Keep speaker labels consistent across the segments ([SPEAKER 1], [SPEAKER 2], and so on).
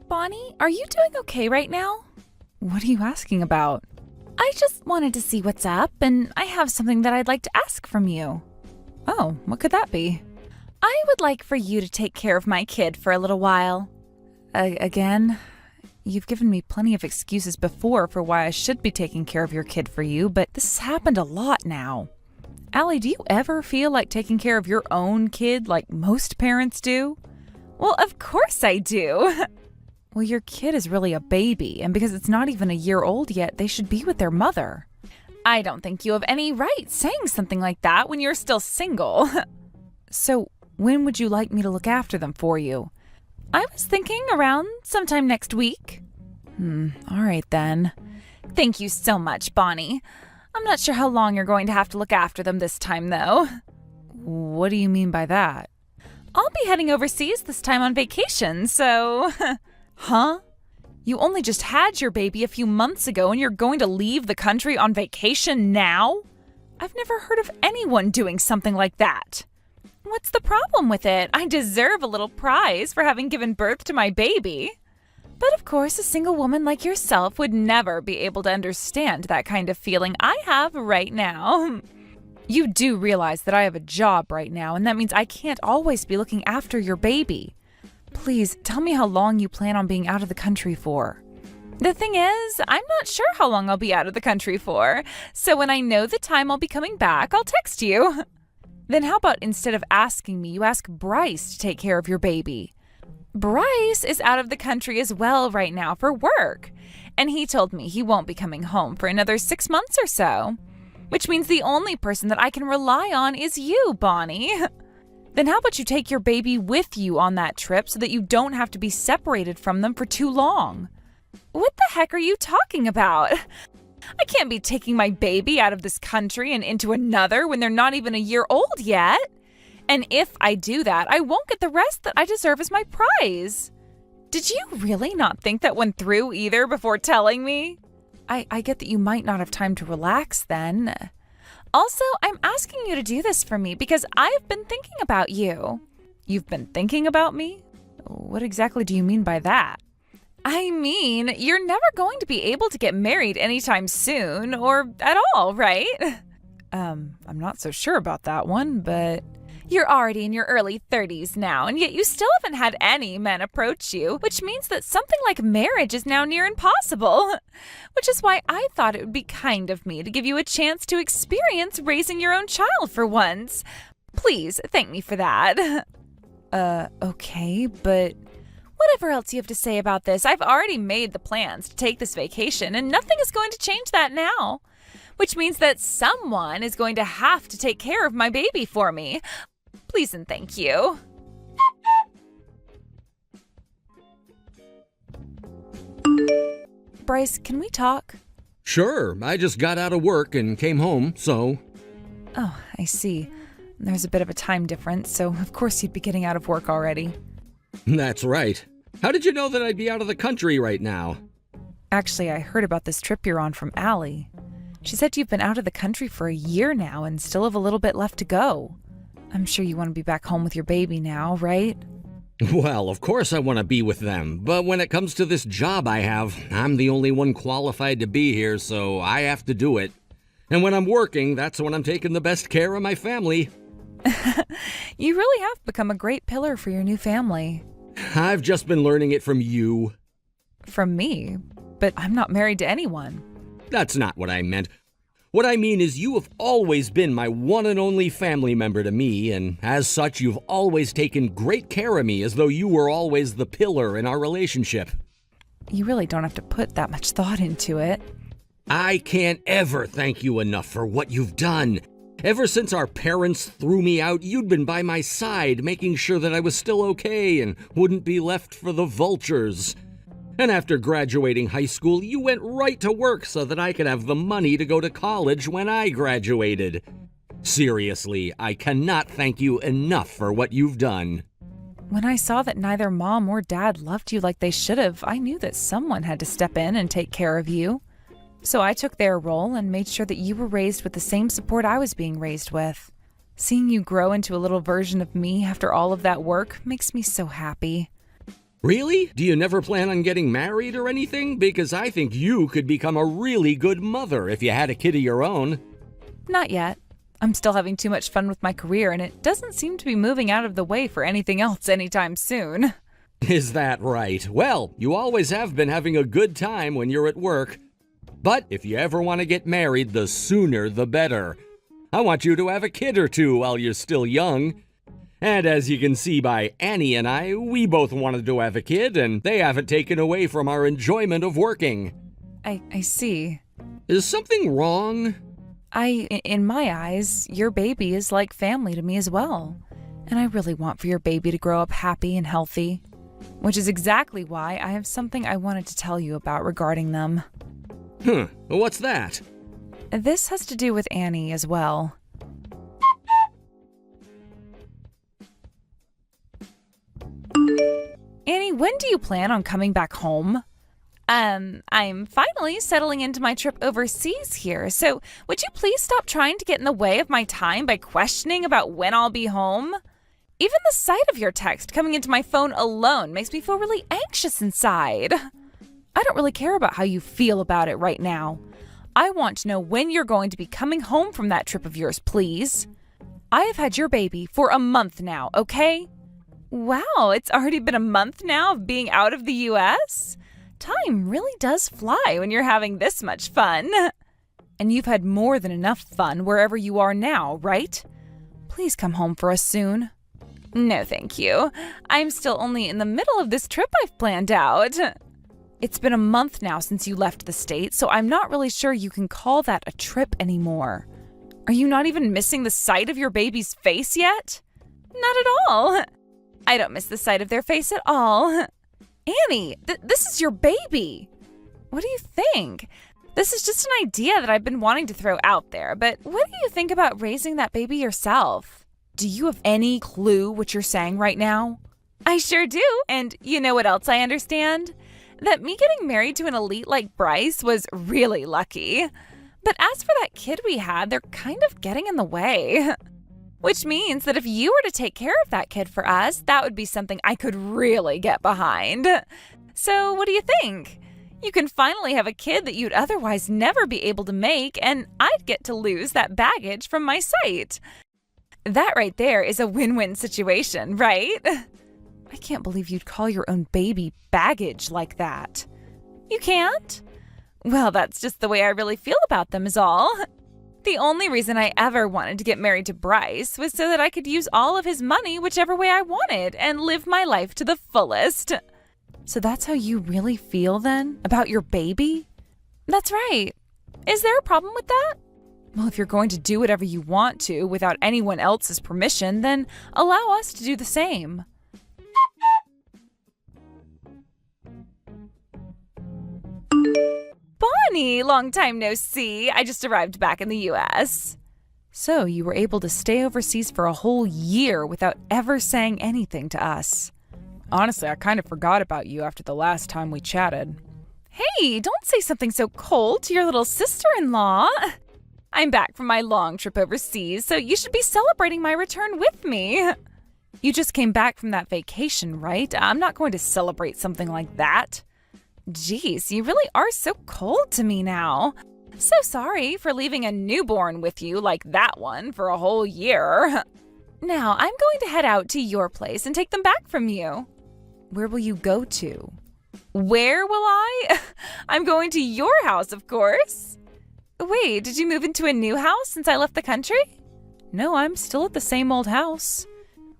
[SPEAKER 1] Bonnie, are you doing okay right now?
[SPEAKER 2] What are you asking about?
[SPEAKER 1] I just wanted to see what's up, and I have something that I'd like to ask from you.
[SPEAKER 2] Oh, what could that be?
[SPEAKER 1] I would like for you to take care of my kid for a little while.
[SPEAKER 2] Again? You've given me plenty of excuses before for why I should be taking care of your kid for you, but this has happened a lot now. Allie, do you ever feel like taking care of your own kid like most parents do?
[SPEAKER 1] Well, of course I do.
[SPEAKER 2] Well, your kid is really a baby, and because it's not even a year old yet, they should be with their mother.
[SPEAKER 1] I don't think you have any right saying something like that when you're still single.
[SPEAKER 2] So, when would you like me to look after them for you?
[SPEAKER 1] I was thinking around sometime next week.
[SPEAKER 2] All right then.
[SPEAKER 1] Thank you so much, Bonnie. I'm not sure how long you're going to have to look after them this time, though.
[SPEAKER 2] What do you mean by that?
[SPEAKER 1] I'll be heading overseas this time on vacation, so...
[SPEAKER 2] Huh? You only just had your baby a few months ago and you're going to leave the country on vacation now?
[SPEAKER 1] I've never heard of anyone doing something like that. What's the problem with it? I deserve a little prize for having given birth to my baby. But of course, a single woman like yourself would never be able to understand that kind of feeling I have right now.
[SPEAKER 2] You do realize that I have a job right now, and that means I can't always be looking after your baby. Please, tell me how long you plan on being out of the country for.
[SPEAKER 1] The thing is, I'm not sure how long I'll be out of the country for, so when I know the time I'll be coming back, I'll text you.
[SPEAKER 2] Then how about instead of asking me, you ask Bryce to take care of your baby?
[SPEAKER 1] Bryce is out of the country as well right now for work, and he told me he won't be coming home for another 6 months or so, which means the only person that I can rely on is you, Bonnie.
[SPEAKER 2] Then how about you take your baby with you on that trip so that you don't have to be separated from them for too long?
[SPEAKER 1] What the heck are you talking about? I can't be taking my baby out of this country and into another when they're not even a year old yet. And if I do that, I won't get the rest that I deserve as my prize. Did you really not think that one through either before telling me?
[SPEAKER 2] I get that you might not have time to relax then.
[SPEAKER 1] Also, I'm asking you to do this for me because I've been thinking about you.
[SPEAKER 2] You've been thinking about me? What exactly do you mean by that?
[SPEAKER 1] I mean, you're never going to be able to get married anytime soon, or at all, right?
[SPEAKER 2] I'm not so sure about that one, but...
[SPEAKER 1] You're already in your early 30s now, and yet you still haven't had any men approach you, which means that something like marriage is now near impossible. Which is why I thought it would be kind of me to give you a chance to experience raising your own child for once. Please, thank me for that.
[SPEAKER 2] Okay, but...
[SPEAKER 1] Whatever else you have to say about this, I've already made the plans to take this vacation, and nothing is going to change that now. Which means that someone is going to have to take care of my baby for me. Please and thank you.
[SPEAKER 2] Bryce, can we talk?
[SPEAKER 3] Sure, I just got out of work and came home, so...
[SPEAKER 2] Oh, I see. There's a bit of a time difference, so of course you'd be getting out of work already.
[SPEAKER 3] That's right. How did you know that I'd be out of the country right now?
[SPEAKER 2] Actually, I heard about this trip you're on from Allie. She said you've been out of the country for a year now and still have a little bit left to go. I'm sure you want to be back home with your baby now, right?
[SPEAKER 3] Well, of course I want to be with them, but when it comes to this job I have, I'm the only one qualified to be here, so I have to do it. And when I'm working, that's when I'm taking the best care of my family.
[SPEAKER 2] You really have become a great pillar for your new family.
[SPEAKER 3] I've just been learning it from you.
[SPEAKER 2] From me? But I'm not married to anyone.
[SPEAKER 3] That's not what I meant. What I mean is you have always been my one and only family member to me, and as such, you've always taken great care of me as though you were always the pillar in our relationship.
[SPEAKER 2] You really don't have to put that much thought into it.
[SPEAKER 3] I can't ever thank you enough for what you've done. Ever since our parents threw me out, you'd been by my side, making sure that I was still okay and wouldn't be left for the vultures. And after graduating high school, you went right to work so that I could have the money to go to college when I graduated. Seriously, I cannot thank you enough for what you've done.
[SPEAKER 2] When I saw that neither Mom or Dad loved you like they should have, I knew that someone had to step in and take care of you. So I took their role and made sure that you were raised with the same support I was being raised with. Seeing you grow into a little version of me after all of that work makes me so happy.
[SPEAKER 3] Really? Do you never plan on getting married or anything? Because I think you could become a really good mother if you had a kid of your own.
[SPEAKER 2] Not yet. I'm still having too much fun with my career, and it doesn't seem to be moving out of the way for anything else anytime soon.
[SPEAKER 3] Is that right? Well, you always have been having a good time when you're at work. But if you ever want to get married, the sooner the better. I want you to have a kid or two while you're still young. And as you can see by Annie and I, we both wanted to have a kid, and they haven't taken away from our enjoyment of working.
[SPEAKER 2] I see.
[SPEAKER 3] Is something wrong?
[SPEAKER 2] In my eyes, your baby is like family to me as well. And I really want for your baby to grow up happy and healthy. Which is exactly why I have something I wanted to tell you about regarding them.
[SPEAKER 3] What's that?
[SPEAKER 2] This has to do with Annie as well. Annie, when do you plan on coming back home?
[SPEAKER 1] I'm finally settling into my trip overseas here, so would you please stop trying to get in the way of my time by questioning about when I'll be home? Even the sight of your text coming into my phone alone makes me feel really anxious inside.
[SPEAKER 2] I don't really care about how you feel about it right now. I want to know when you're going to be coming home from that trip of yours, please. I have had your baby for a month now, okay?
[SPEAKER 1] Wow, it's already been a month now of being out of the US? Time really does fly when you're having this much fun.
[SPEAKER 2] And you've had more than enough fun wherever you are now, right? Please come home for us soon.
[SPEAKER 1] No, thank you. I'm still only in the middle of this trip I've planned out.
[SPEAKER 2] It's been a month now since you left the state, so I'm not really sure you can call that a trip anymore.
[SPEAKER 1] Are you not even missing the sight of your baby's face yet? Not at all. I don't miss the sight of their face at all. Annie, this is your baby. What do you think? This is just an idea that I've been wanting to throw out there, but what do you think about raising that baby yourself?
[SPEAKER 2] Do you have any clue what you're saying right now?
[SPEAKER 1] I sure do, and you know what else I understand? That me getting married to an elite like Bryce was really lucky. But as for that kid we had, they're kind of getting in the way. Which means that if you were to take care of that kid for us, that would be something I could really get behind. So what do you think? You can finally have a kid that you'd otherwise never be able to make, and I'd get to lose that baggage from my sight. That right there is a win-win situation, right?
[SPEAKER 2] I can't believe you'd call your own baby baggage like that.
[SPEAKER 1] You can't? Well, that's just the way I really feel about them is all. The only reason I ever wanted to get married to Bryce was so that I could use all of his money whichever way I wanted and live my life to the fullest.
[SPEAKER 2] So that's how you really feel then? About your baby?
[SPEAKER 1] That's right. Is there a problem with that?
[SPEAKER 2] Well, if you're going to do whatever you want to without anyone else's permission, then allow us to do the same.
[SPEAKER 1] Bonnie, long time no see. I just arrived back in the US.
[SPEAKER 2] So you were able to stay overseas for a whole year without ever saying anything to us. Honestly, I kind of forgot about you after the last time we chatted.
[SPEAKER 1] Hey, don't say something so cold to your little sister-in-law. I'm back from my long trip overseas, so you should be celebrating my return with me.
[SPEAKER 2] You just came back from that vacation, right? I'm not going to celebrate something like that.
[SPEAKER 1] Geez, you really are so cold to me now. So sorry for leaving a newborn with you like that one for a whole year. Now, I'm going to head out to your place and take them back from you.
[SPEAKER 2] Where will you go to?
[SPEAKER 1] Where will I? I'm going to your house, of course. Wait, did you move into a new house since I left the country?
[SPEAKER 2] No, I'm still at the same old house.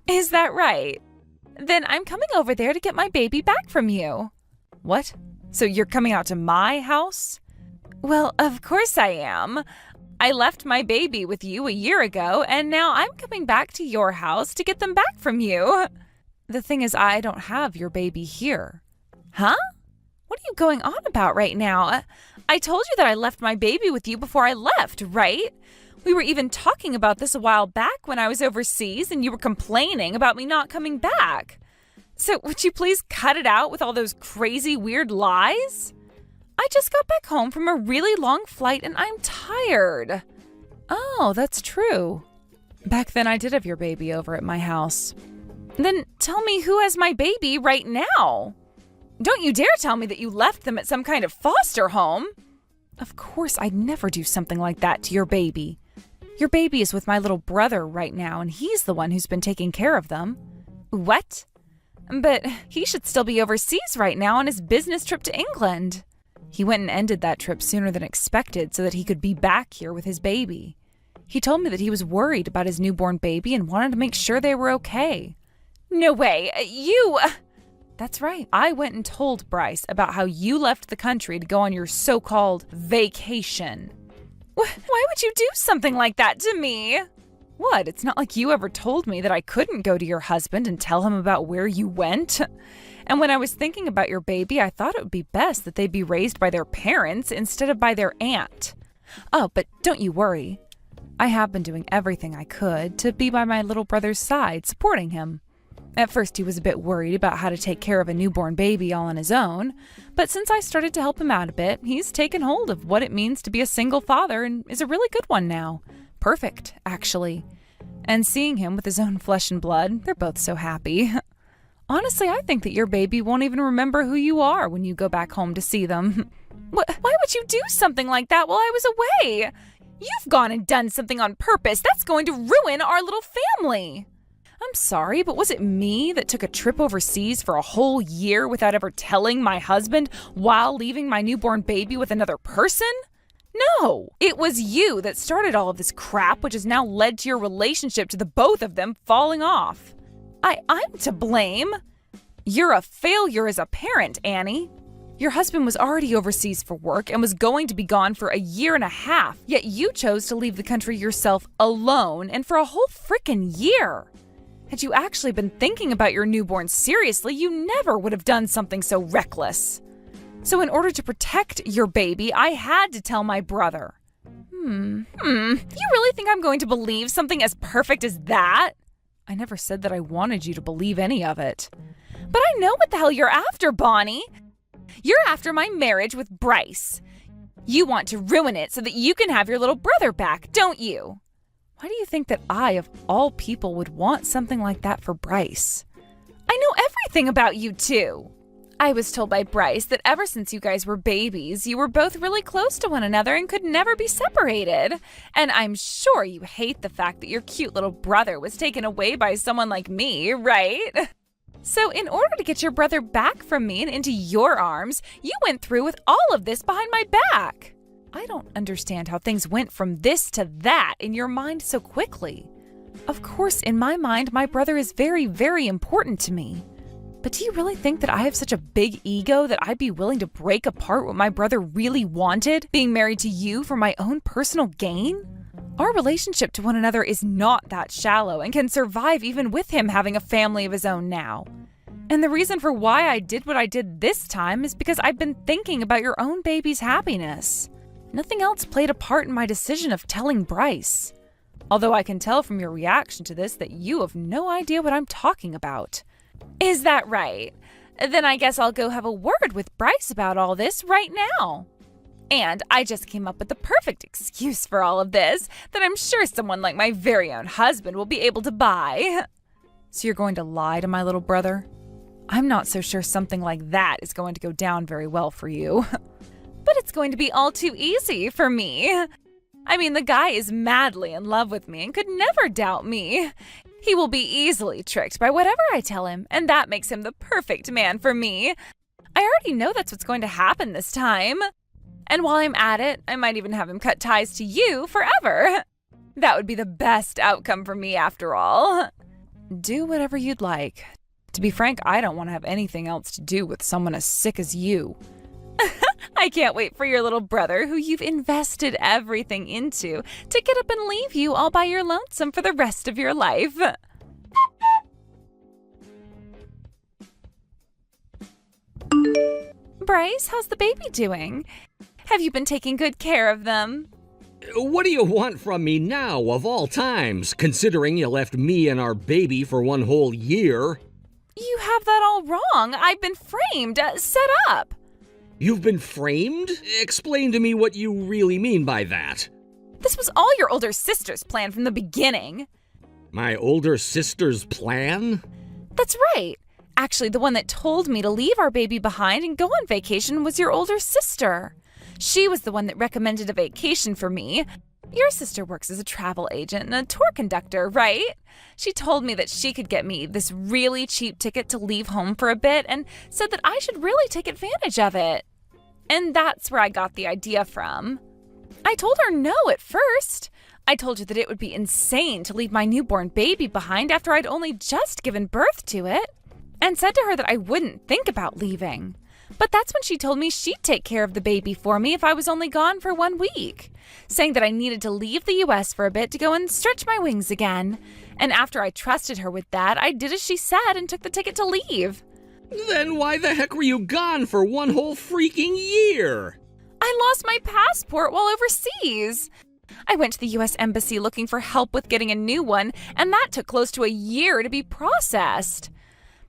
[SPEAKER 1] Is that right? Then I'm coming over there to get my baby back from you.
[SPEAKER 2] What? So you're coming out to my house?
[SPEAKER 1] Well, of course I am. I left my baby with you a year ago, and now I'm coming back to your house to get them back from you.
[SPEAKER 2] The thing is, I don't have your baby here.
[SPEAKER 1] Huh? What are you going on about right now? I told you that I left my baby with you before I left, right? We were even talking about this a while back when I was overseas and you were complaining about me not coming back. So would you please cut it out with all those crazy weird lies? I just got back home from a really long flight and I'm tired.
[SPEAKER 2] Oh, that's true. Back then I did have your baby over at my house.
[SPEAKER 1] Then tell me who has my baby right now. Don't you dare tell me that you left them at some kind of foster home.
[SPEAKER 2] Of course, I'd never do something like that to your baby. Your baby is with my little brother right now, and he's the one who's been taking care of them.
[SPEAKER 1] What? But he should still be overseas right now on his business trip to England.
[SPEAKER 2] He went and ended that trip sooner than expected so that he could be back here with his baby. He told me that he was worried about his newborn baby and wanted to make sure they were okay.
[SPEAKER 1] No way. You...
[SPEAKER 2] That's right. I went and told Bryce about how you left the country to go on your so-called vacation.
[SPEAKER 1] Why would you do something like that to me?
[SPEAKER 2] What? It's not like you ever told me that I couldn't go to your husband and tell him about where you went. And when I was thinking about your baby, I thought it would be best that they be raised by their parents instead of by their aunt. Oh, but don't you worry. I have been doing everything I could to be by my little brother's side, supporting him. At first, he was a bit worried about how to take care of a newborn baby all on his own, but since I started to help him out a bit, he's taken hold of what it means to be a single father and is a really good one now. Perfect, actually. And seeing him with his own flesh and blood, they're both so happy. Honestly, I think that your baby won't even remember who you are when you go back home to see them.
[SPEAKER 1] Why would you do something like that while I was away? You've gone and done something on purpose. That's going to ruin our little family.
[SPEAKER 2] I'm sorry, but was it me that took a trip overseas for a whole year without ever telling my husband while leaving my newborn baby with another person?
[SPEAKER 1] No, it was you that started all of this crap, which has now led to your relationship to the both of them falling off. I'm to blame. You're a failure as a parent, Annie.
[SPEAKER 2] Your husband was already overseas for work and was going to be gone for a year and a half, yet you chose to leave the country yourself alone and for a whole frickin' year. Had you actually been thinking about your newborn seriously, you never would have done something so reckless. So in order to protect your baby, I had to tell my brother.
[SPEAKER 1] You really think I'm going to believe something as perfect as that?
[SPEAKER 2] I never said that I wanted you to believe any of it.
[SPEAKER 1] But I know what the hell you're after, Bonnie. You're after my marriage with Bryce. You want to ruin it so that you can have your little brother back, don't you?
[SPEAKER 2] Why do you think that I, of all people, would want something like that for Bryce?
[SPEAKER 1] I know everything about you two. I was told by Bryce that ever since you guys were babies, you were both really close to one another and could never be separated. And I'm sure you hate the fact that your cute little brother was taken away by someone like me, right? So in order to get your brother back from me and into your arms, you went through with all of this behind my back.
[SPEAKER 2] I don't understand how things went from this to that in your mind so quickly. Of course, in my mind, my brother is very, very important to me. But do you really think that I have such a big ego that I'd be willing to break apart what my brother really wanted, being married to you for my own personal gain? Our relationship to one another is not that shallow and can survive even with him having a family of his own now. And the reason for why I did what I did this time is because I've been thinking about your own baby's happiness. Nothing else played a part in my decision of telling Bryce. Although I can tell from your reaction to this that you have no idea what I'm talking about.
[SPEAKER 1] Is that right? Then I guess I'll go have a word with Bryce about all this right now. And I just came up with the perfect excuse for all of this that I'm sure someone like my very own husband will be able to buy.
[SPEAKER 2] So you're going to lie to my little brother? I'm not so sure something like that is going to go down very well for you.
[SPEAKER 1] But it's going to be all too easy for me. I mean, the guy is madly in love with me and could never doubt me. He will be easily tricked by whatever I tell him, and that makes him the perfect man for me. I already know that's what's going to happen this time. And while I'm at it, I might even have him cut ties to you forever. That would be the best outcome for me after all.
[SPEAKER 2] Do whatever you'd like. To be frank, I don't want to have anything else to do with someone as sick as you.
[SPEAKER 1] I can't wait for your little brother, who you've invested everything into, to get up and leave you all by your lonesome for the rest of your life. Bryce, how's the baby doing? Have you been taking good care of them?
[SPEAKER 3] What do you want from me now, of all times, considering you left me and our baby for one whole year?
[SPEAKER 1] You have that all wrong. I've been framed, set up.
[SPEAKER 3] You've been framed? Explain to me what you really mean by that.
[SPEAKER 1] This was all your older sister's plan from the beginning.
[SPEAKER 3] My older sister's plan?
[SPEAKER 1] That's right. Actually, the one that told me to leave our baby behind and go on vacation was your older sister. She was the one that recommended a vacation for me. Your sister works as a travel agent and a tour conductor, right? She told me that she could get me this really cheap ticket to leave home for a bit and said that I should really take advantage of it. And that's where I got the idea from. I told her no at first. I told her that it would be insane to leave my newborn baby behind after I'd only just given birth to it, and said to her that I wouldn't think about leaving. But that's when she told me she'd take care of the baby for me if I was only gone for 1 week, saying that I needed to leave the US for a bit to go and stretch my wings again. And after I trusted her with that, I did as she said and took the ticket to leave.
[SPEAKER 3] Then why the heck were you gone for 1 whole freaking year?
[SPEAKER 1] I lost my passport while overseas. I went to the US Embassy looking for help with getting a new one, and that took close to a year to be processed.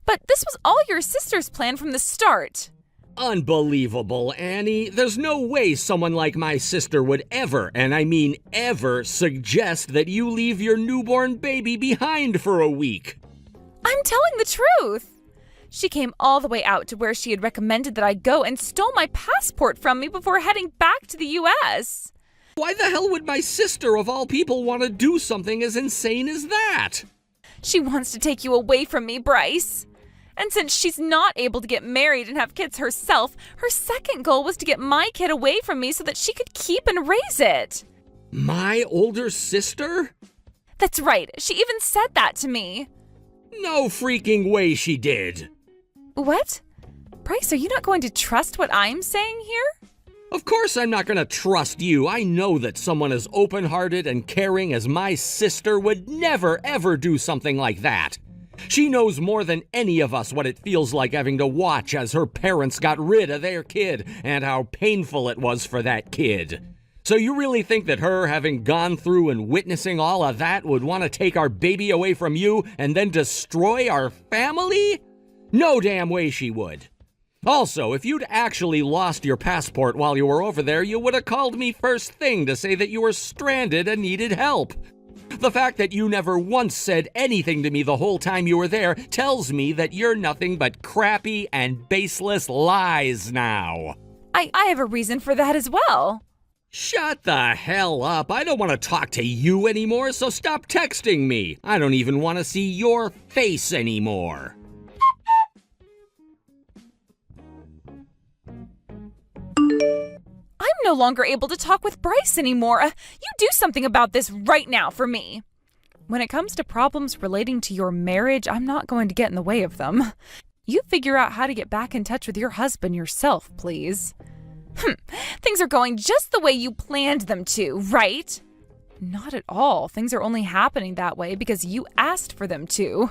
[SPEAKER 1] But this was all your sister's plan from the start.
[SPEAKER 3] Unbelievable, Annie. There's no way someone like my sister would ever, and I mean ever, suggest that you leave your newborn baby behind for a week.
[SPEAKER 1] I'm telling the truth. She came all the way out to where she had recommended that I go and stole my passport from me before heading back to the US.
[SPEAKER 3] Why the hell would my sister, of all people, want to do something as insane as that?
[SPEAKER 1] She wants to take you away from me, Bryce. And since she's not able to get married and have kids herself, her second goal was to get my kid away from me so that she could keep and raise it.
[SPEAKER 3] My older sister?
[SPEAKER 1] That's right. She even said that to me.
[SPEAKER 3] No freaking way she did.
[SPEAKER 1] What? Bryce, are you not going to trust what I'm saying here?
[SPEAKER 3] Of course I'm not going to trust you. I know that someone as open-hearted and caring as my sister would never, ever do something like that. She knows more than any of us what it feels like having to watch as her parents got rid of their kid and how painful it was for that kid. So you really think that her having gone through and witnessing all of that would want to take our baby away from you and then destroy our family? No damn way she would. Also, if you'd actually lost your passport while you were over there, you would have called me first thing to say that you were stranded and needed help. The fact that you never once said anything to me the whole time you were there tells me that you're nothing but crappy and baseless lies now.
[SPEAKER 1] I have a reason for that as well.
[SPEAKER 3] Shut the hell up. I don't want to talk to you anymore, so stop texting me. I don't even want to see your face anymore.
[SPEAKER 1] I'm no longer able to talk with Bryce anymore. You do something about this right now for me.
[SPEAKER 2] When it comes to problems relating to your marriage, I'm not going to get in the way of them. You figure out how to get back in touch with your husband yourself, please.
[SPEAKER 1] Things are going just the way you planned them to, right?
[SPEAKER 2] Not at all. Things are only happening that way because you asked for them to.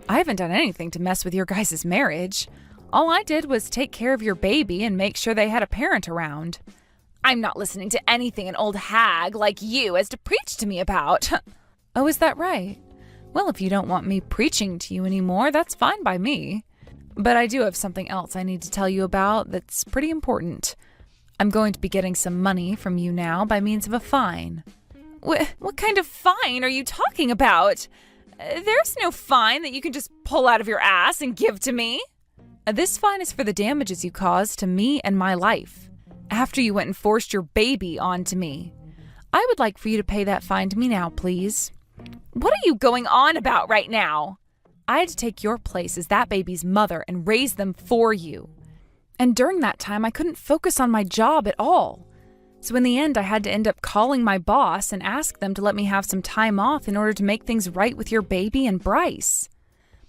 [SPEAKER 2] I haven't done anything to mess with your guys' marriage. All I did was take care of your baby and make sure they had a parent around.
[SPEAKER 1] I'm not listening to anything an old hag like you has to preach to me about.
[SPEAKER 2] Oh, is that right? Well, if you don't want me preaching to you anymore, that's fine by me. But I do have something else I need to tell you about that's pretty important. I'm going to be getting some money from you now by means of a fine.
[SPEAKER 1] What kind of fine are you talking about? There's no fine that you can just pull out of your ass and give to me.
[SPEAKER 2] This fine is for the damages you caused to me and my life after you went and forced your baby onto me. I would like for you to pay that fine to me now, please.
[SPEAKER 1] What are you going on about right now?
[SPEAKER 2] I had to take your place as that baby's mother and raise them for you. And during that time, I couldn't focus on my job at all. So in the end, I had to end up calling my boss and ask them to let me have some time off in order to make things right with your baby and Bryce.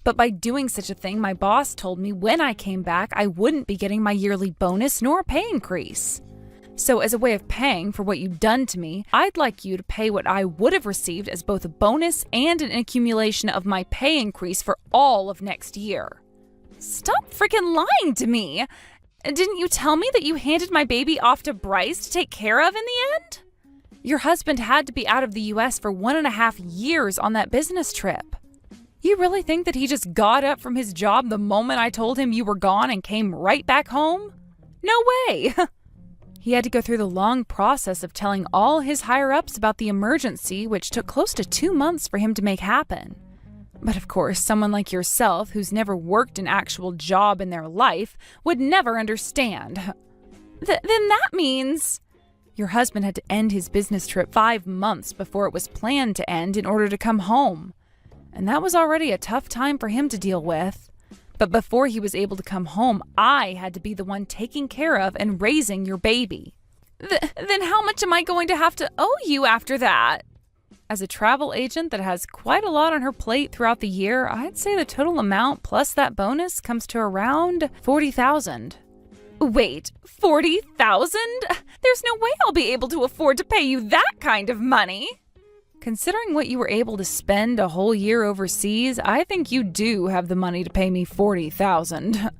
[SPEAKER 2] But by doing such a thing, my boss told me when I came back, I wouldn't be getting my yearly bonus nor a pay increase. So as a way of paying for what you've done to me, I'd like you to pay what I would have received as both a bonus and an accumulation of my pay increase for all of next year.
[SPEAKER 1] Stop freaking lying to me! Didn't you tell me that you handed my baby off to Bryce to take care of in the end?
[SPEAKER 2] Your husband had to be out of the US for 1.5 years on that business trip. You really think that he just got up from his job the moment I told him you were gone and came right back home? No way! He had to go through the long process of telling all his higher-ups about the emergency, which took close to 2 months for him to make happen. But of course, someone like yourself, who's never worked an actual job in their life, would never understand.
[SPEAKER 1] Then that means...
[SPEAKER 2] Your husband had to end his business trip 5 months before it was planned to end in order to come home. And that was already a tough time for him to deal with. But before he was able to come home, I had to be the one taking care of and raising your baby.
[SPEAKER 1] Then how much am I going to have to owe you after that?
[SPEAKER 2] As a travel agent that has quite a lot on her plate throughout the year, I'd say the total amount plus that bonus comes to around $40,000.
[SPEAKER 1] Wait, $40,000? There's no way I'll be able to afford to pay you that kind of money.
[SPEAKER 2] Considering what you were able to spend a whole year overseas, I think you do have the money to pay me $40,000.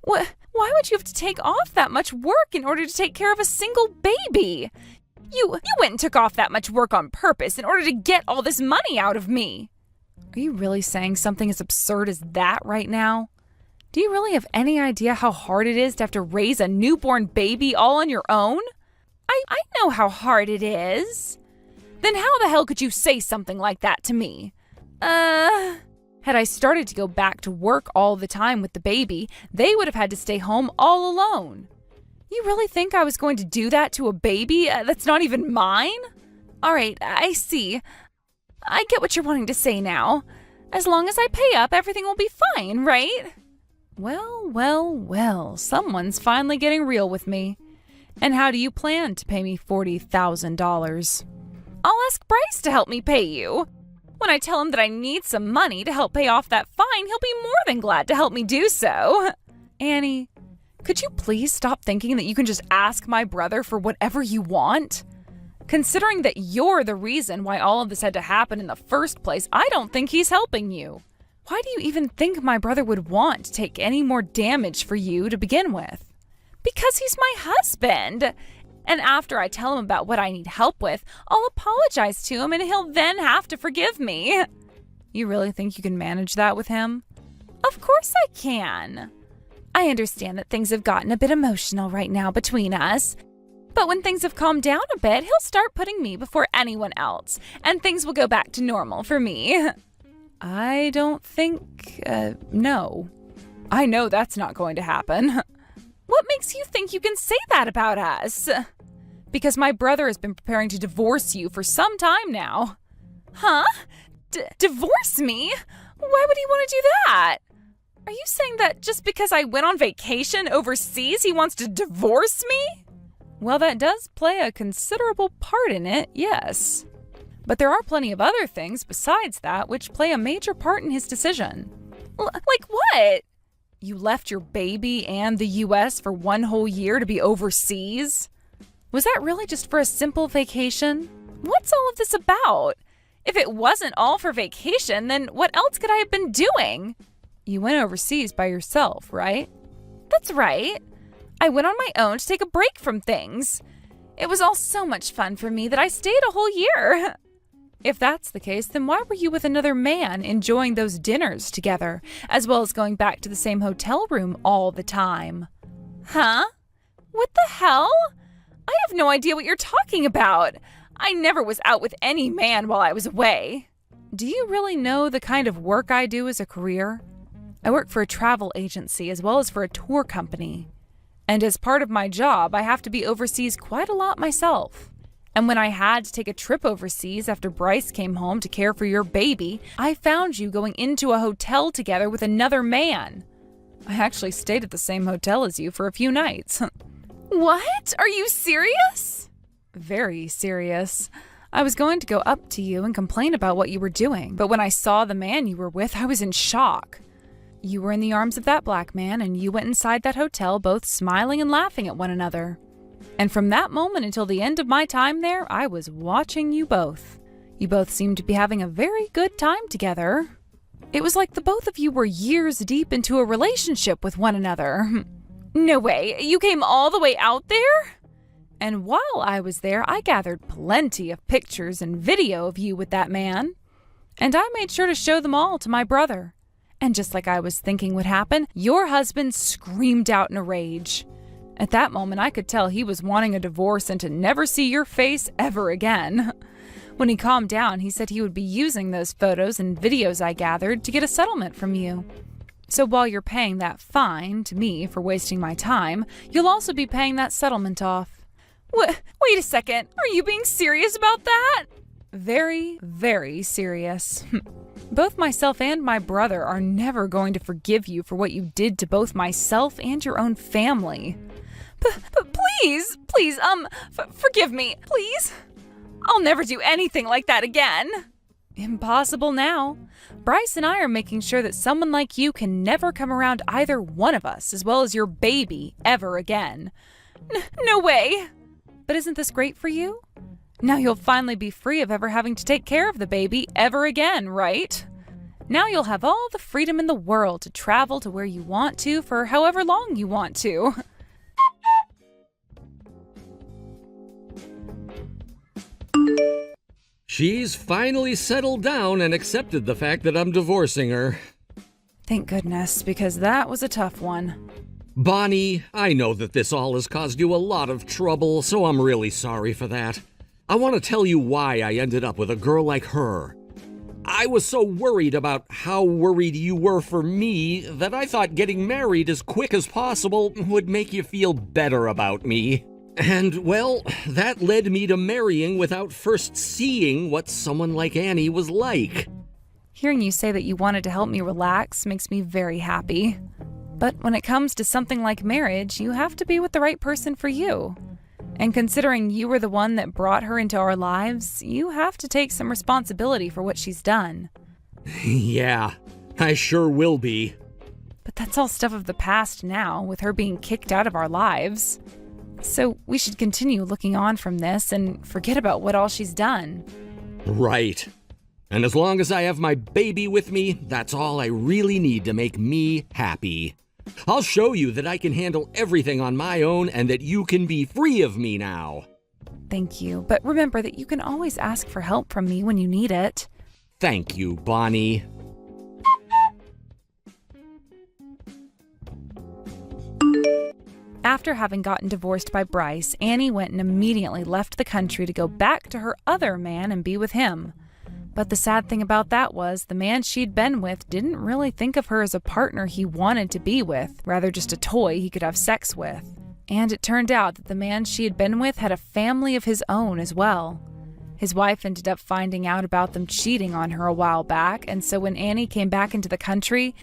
[SPEAKER 1] Why would you have to take off that much work in order to take care of a single baby? You went and took off that much work on purpose in order to get all this money out of me.
[SPEAKER 2] Are you really saying something as absurd as that right now? Do you really have any idea how hard it is to have to raise a newborn baby all on your own?
[SPEAKER 1] I know how hard it is. Then how the hell could you say something like that to me?
[SPEAKER 2] Had I started to go back to work all the time with the baby, they would have had to stay home all alone.
[SPEAKER 1] You really think I was going to do that to a baby that's not even mine? All right, I see. I get what you're wanting to say now. As long as I pay up, everything will be fine, right?
[SPEAKER 2] Well, someone's finally getting real with me. And how do you plan to pay me $40,000?
[SPEAKER 1] I'll ask Bryce to help me pay you. When I tell him that I need some money to help pay off that fine, he'll be more than glad to help me do so.
[SPEAKER 2] Annie, could you please stop thinking that you can just ask my brother for whatever you want? Considering that you're the reason why all of this had to happen in the first place, I don't think he's helping you. Why do you even think my brother would want to take any more damage for you to begin with?
[SPEAKER 1] Because he's my husband. And after I tell him about what I need help with, I'll apologize to him and he'll then have to forgive me.
[SPEAKER 2] You really think you can manage that with him?
[SPEAKER 1] Of course I can. I understand that things have gotten a bit emotional right now between us. But when things have calmed down a bit, he'll start putting me before anyone else, and things will go back to normal for me.
[SPEAKER 2] I don't think, no.
[SPEAKER 1] I know that's not going to happen. What makes you think you can say that about us?
[SPEAKER 2] Because my brother has been preparing to divorce you for some time now.
[SPEAKER 1] Huh? Divorce me? Why would he want to do that? Are you saying that just because I went on vacation overseas, he wants to divorce me?
[SPEAKER 2] Well, that does play a considerable part in it, yes. But there are plenty of other things besides that which play a major part in his decision.
[SPEAKER 1] Like what?
[SPEAKER 2] You left your baby and the U.S. for 1 whole year to be overseas? Was that really just for a simple vacation?
[SPEAKER 1] What's all of this about? If it wasn't all for vacation, then what else could I have been doing?
[SPEAKER 2] You went overseas by yourself, right?
[SPEAKER 1] That's right. I went on my own to take a break from things. It was all so much fun for me that I stayed a whole year.
[SPEAKER 2] If that's the case, then why were you with another man enjoying those dinners together, as well as going back to the same hotel room all the time?
[SPEAKER 1] Huh? What the hell? I have no idea what you're talking about. I never was out with any man while I was away.
[SPEAKER 2] Do you really know the kind of work I do as a career? I work for a travel agency as well as for a tour company. And as part of my job, I have to be overseas quite a lot myself. And when I had to take a trip overseas after Bryce came home to care for your baby, I found you going into a hotel together with another man. I actually stayed at the same hotel as you for a few nights.
[SPEAKER 1] What? Are you serious?
[SPEAKER 2] Very serious. I was going to go up to you and complain about what you were doing, but when I saw the man you were with, I was in shock. You were in the arms of that black man, and you went inside that hotel both smiling and laughing at one another. And from that moment until the end of my time there, I was watching you both. You both seemed to be having a very good time together. It was like the both of you were years deep into a relationship with one another.
[SPEAKER 1] No way. You came all the way out there?
[SPEAKER 2] And while I was there, I gathered plenty of pictures and video of you with that man. And I made sure to show them all to my brother. And just like I was thinking would happen, your husband screamed out in a rage. At that moment, I could tell he was wanting a divorce and to never see your face ever again. When he calmed down, he said he would be using those photos and videos I gathered to get a settlement from you. So while you're paying that fine to me for wasting my time, you'll also be paying that settlement off.
[SPEAKER 1] Wait a second. Are you being serious about that?
[SPEAKER 2] Very, very serious. Both myself and my brother are never going to forgive you for what you did to both myself and your own family.
[SPEAKER 1] Please, forgive me, please. I'll never do anything like that again.
[SPEAKER 2] Impossible now. Bryce and I are making sure that someone like you can never come around either one of us, as well as your baby, ever again.
[SPEAKER 1] No way.
[SPEAKER 2] But isn't this great for you? Now you'll finally be free of ever having to take care of the baby ever again, right? Now you'll have all the freedom in the world to travel to where you want to for however long you want to.
[SPEAKER 3] She's finally settled down and accepted the fact that I'm divorcing her.
[SPEAKER 2] Thank goodness, because that was a tough one.
[SPEAKER 3] Bonnie, I know that this all has caused you a lot of trouble, so I'm really sorry for that. I want to tell you why I ended up with a girl like her. I was so worried about how worried you were for me that I thought getting married as quick as possible would make you feel better about me. And, well, that led me to marrying without first seeing what someone like Annie was like.
[SPEAKER 2] Hearing you say that you wanted to help me relax makes me very happy. But when it comes to something like marriage, you have to be with the right person for you. And considering you were the one that brought her into our lives, you have to take some responsibility for what she's done.
[SPEAKER 3] Yeah, I sure will be.
[SPEAKER 2] But that's all stuff of the past now, with her being kicked out of our lives. So we should continue looking on from this and forget about what all she's done.
[SPEAKER 3] Right. And as long as I have my baby with me, that's all I really need to make me happy. I'll show you that I can handle everything on my own and that you can be free of me now.
[SPEAKER 2] Thank you, but remember that you can always ask for help from me when you need it.
[SPEAKER 3] Thank you, Bonnie.
[SPEAKER 2] After having gotten divorced by Bryce, Annie went and immediately left the country to go back to her other man and be with him. But the sad thing about that was the man she'd been with didn't really think of her as a partner he wanted to be with, rather just a toy he could have sex with. And it turned out that the man she had been with had a family of his own as well. His wife ended up finding out about them cheating on her a while back, and so when Annie came back into the country,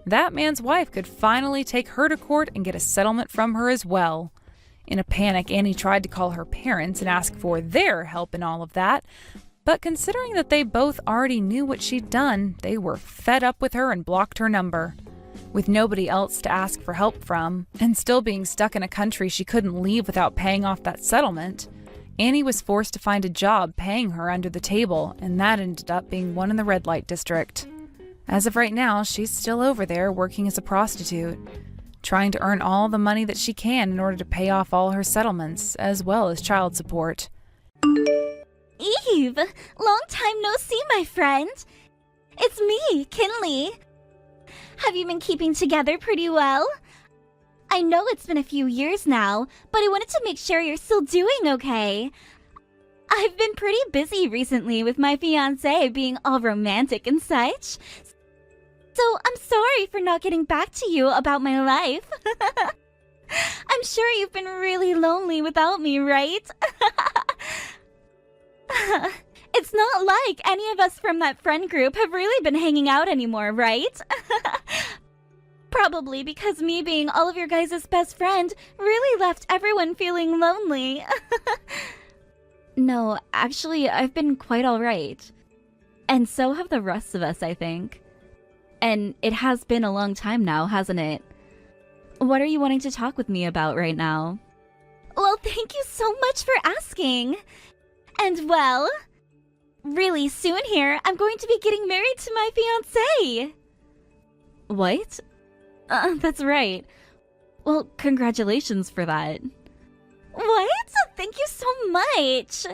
[SPEAKER 2] that man's wife could finally take her to court and get a settlement from her as well. In a panic, Annie tried to call her parents and ask for their help in all of that, but considering that they both already knew what she'd done, they were fed up with her and blocked her number. With nobody else to ask for help from, and still being stuck in a country she couldn't leave without paying off that settlement, Annie was forced to find a job paying her under the table, and that ended up being one in the red light district. As of right now, she's still over there working as a prostitute, trying to earn all the money that she can in order to pay off all her settlements, as well as child support.
[SPEAKER 4] Eve! Long time no see, my friend! It's me, Kinley! Have you been keeping together pretty well? I know it's been a few years now, but I wanted to make sure you're still doing okay. I've been pretty busy recently with my fiancé being all romantic and such. So I'm sorry for not getting back to you about my life. I'm sure you've been really lonely without me, right? It's not like any of us from that friend group have really been hanging out anymore, right? Probably because me being all of your guys' best friend really left everyone feeling lonely. No, actually, I've been quite alright. And so have the rest of us, I think. And it has been a long time now, hasn't it? What are you wanting to talk with me about right now? Well, thank you so much for asking. And well, really soon here, I'm going to be getting married to my fiancé. What? That's right. Well, congratulations for that. What? Thank you so much.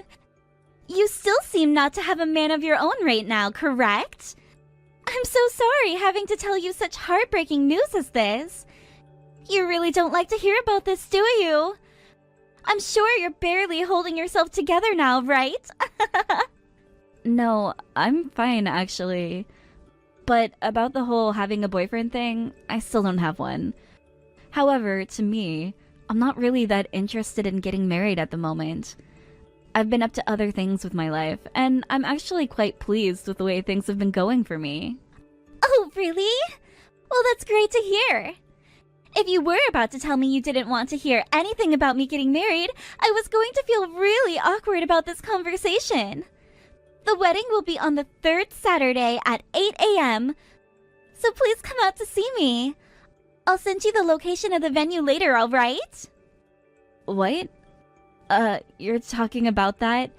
[SPEAKER 4] You still seem not to have a man of your own right now, correct? I'm so sorry having to tell you such heartbreaking news as this. You really don't like to hear about this, do you? I'm sure you're barely holding yourself together now, right? No, I'm fine actually. But about the whole having a boyfriend thing, I still don't have one. However, to me, I'm not really that interested in getting married at the moment. I've been up to other things with my life, and I'm actually quite pleased with the way things have been going for me.
[SPEAKER 5] Oh, really? Well, that's great to hear. If you were about to tell me you didn't want to hear anything about me getting married, I was going to feel really awkward about this conversation. The wedding will be on the 3rd Saturday at 8 a.m., so please come out to see me. I'll send you the location of the venue later, alright?
[SPEAKER 4] What? You're talking about that?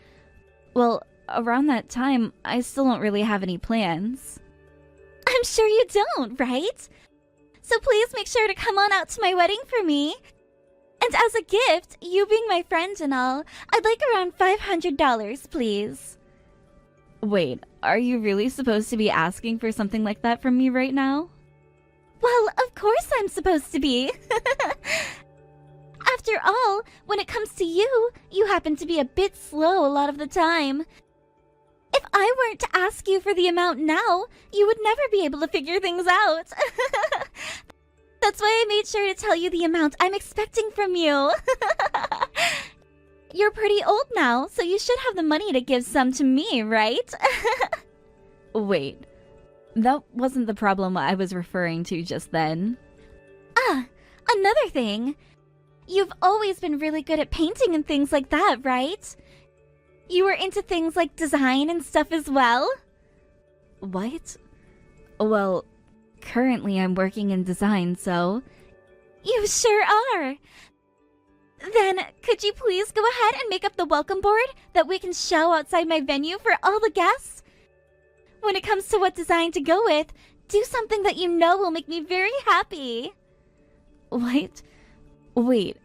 [SPEAKER 4] Well, around that time, I still don't really have any plans.
[SPEAKER 5] I'm sure you don't, right? So please make sure to come on out to my wedding for me. And as a gift, you being my friend and all, I'd like around $500, please.
[SPEAKER 4] Wait, are you really supposed to be asking for something like that from me right now?
[SPEAKER 5] Well, of course I'm supposed to be. After all, when it comes to you, you happen to be a bit slow a lot of the time. If I weren't to ask you for the amount now, you would never be able to figure things out. That's why I made sure to tell you the amount I'm expecting from you. You're pretty old now, so you should have the money to give some to me, right?
[SPEAKER 4] Wait, that wasn't the problem I was referring to just then.
[SPEAKER 5] Ah, another thing. You've always been really good at painting and things like that, right? You were into things like design and stuff as well?
[SPEAKER 4] What? Well, currently I'm working in design, so...
[SPEAKER 5] You sure are! Then, could you please go ahead and make up the welcome board that we can show outside my venue for all the guests? When it comes to what design to go with, do something that you know will make me very happy.
[SPEAKER 4] What? Wait,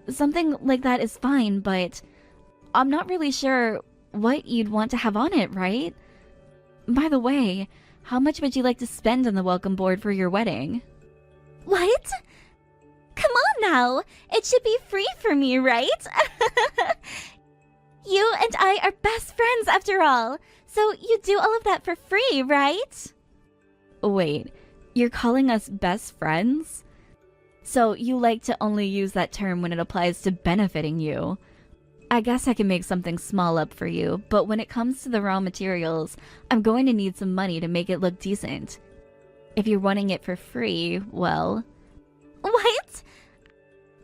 [SPEAKER 4] something like that is fine, but I'm not really sure what you'd want to have on it, right? By the way, how much would you like to spend on the welcome board for your wedding?
[SPEAKER 5] What? Come on now! It should be free for me, right? You and I are best friends after all, so you do all of that for free, right?
[SPEAKER 4] Wait, you're calling us best friends? So you like to only use that term when it applies to benefiting you. I guess I can make something small up for you, but when it comes to the raw materials, I'm going to need some money to make it look decent. If you're wanting it for free, well...
[SPEAKER 5] What?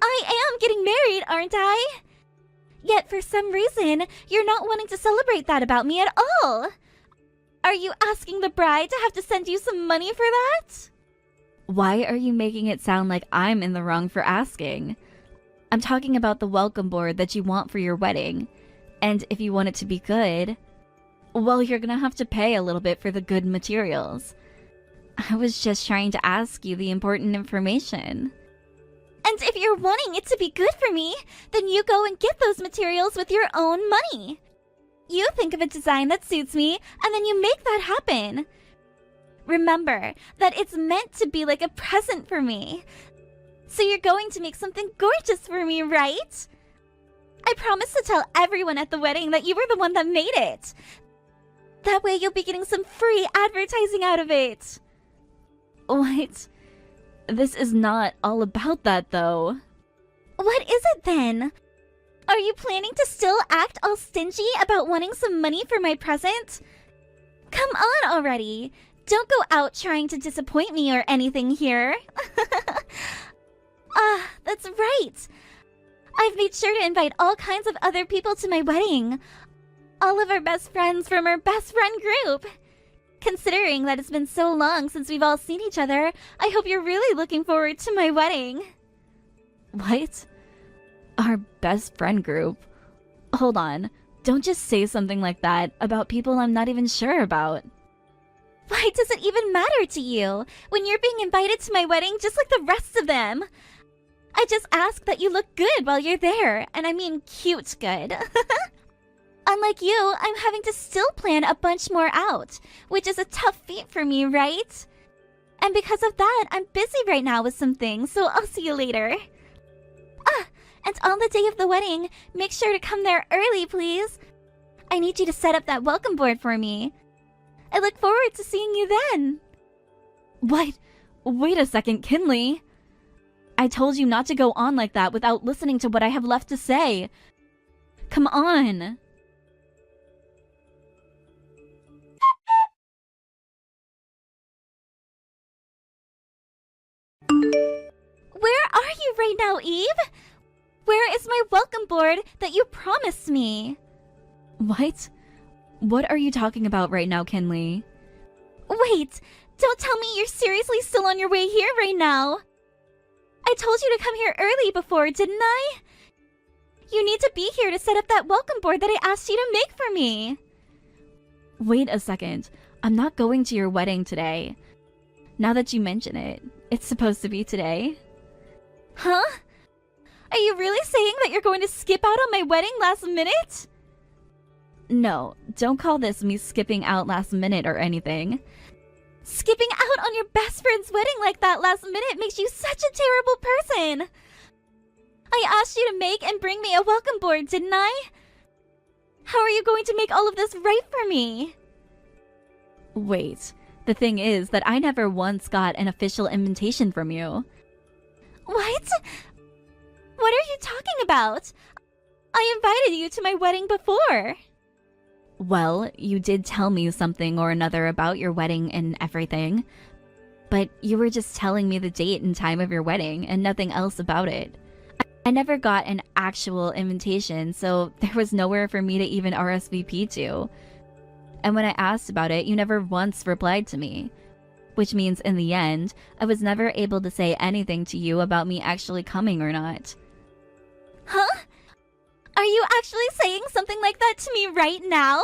[SPEAKER 5] I am getting married, aren't I? Yet for some reason, you're not wanting to celebrate that about me at all. Are you asking the bride to have to send you some money for that?
[SPEAKER 4] Why are you making it sound like I'm in the wrong for asking? I'm talking about the welcome board that you want for your wedding. And if you want it to be good, well, you're gonna have to pay a little bit for the good materials. I was just trying to ask you the important information.
[SPEAKER 5] And if you're wanting it to be good for me, then you go and get those materials with your own money. You think of a design that suits me, and then you make that happen. Remember that it's meant to be like a present for me. So you're going to make something gorgeous for me, right? I promise to tell everyone at the wedding that you were the one that made it. That way you'll be getting some free advertising out of it.
[SPEAKER 4] What? This is not all about that, though.
[SPEAKER 5] What is it then? Are you planning to still act all stingy about wanting some money for my present? Come on already. Don't go out trying to disappoint me or anything here. That's right. I've made sure to invite all kinds of other people to my wedding. All of our best friends from our best friend group. Considering that it's been so long since we've all seen each other, I hope you're really looking forward to my wedding.
[SPEAKER 4] What? Our best friend group? Hold on. Don't just say something like that about people I'm not even sure about.
[SPEAKER 5] Why does it even matter to you when you're being invited to my wedding just like the rest of them? I just ask that you look good while you're there, and I mean cute good. Unlike you, I'm having to still plan a bunch more out, which is a tough feat for me, right? And because of that, I'm busy right now with some things, so I'll see you later. And on the day of the wedding, make sure to come there early, please. I need you to set up that welcome board for me. I look forward to seeing you then.
[SPEAKER 4] What? Wait a second, Kinley. I told you not to go on like that without listening to what I have left to say. Come on.
[SPEAKER 5] Where are you right now, Eve? Where is my welcome board that you promised me?
[SPEAKER 4] What? What are you talking about right now, Kinley?
[SPEAKER 5] Wait, don't tell me you're seriously still on your way here right now. I told you to come here early before, didn't I? You need to be here to set up that welcome board that I asked you to make for me.
[SPEAKER 4] Wait a second. I'm not going to your wedding today. Now that you mention it, it's supposed to be today.
[SPEAKER 5] Huh? Are you really saying that you're going to skip out on my wedding last minute?
[SPEAKER 4] No, don't call this me skipping out last minute or anything.
[SPEAKER 5] Skipping out on your best friend's wedding like that last minute makes you such a terrible person. I asked you to make and bring me a welcome board, didn't I? How are you going to make all of this right for me?
[SPEAKER 4] Wait, the thing is that I never once got an official invitation from you.
[SPEAKER 5] What? What are you talking about? I invited you to my wedding before.
[SPEAKER 4] Well, you did tell me something or another about your wedding and everything. But you were just telling me the date and time of your wedding and nothing else about it. I never got an actual invitation, so there was nowhere for me to even RSVP to. And when I asked about it, you never once replied to me. Which means in the end, I was never able to say anything to you about me actually coming or not.
[SPEAKER 5] Huh? Are you actually saying something like that to me right now?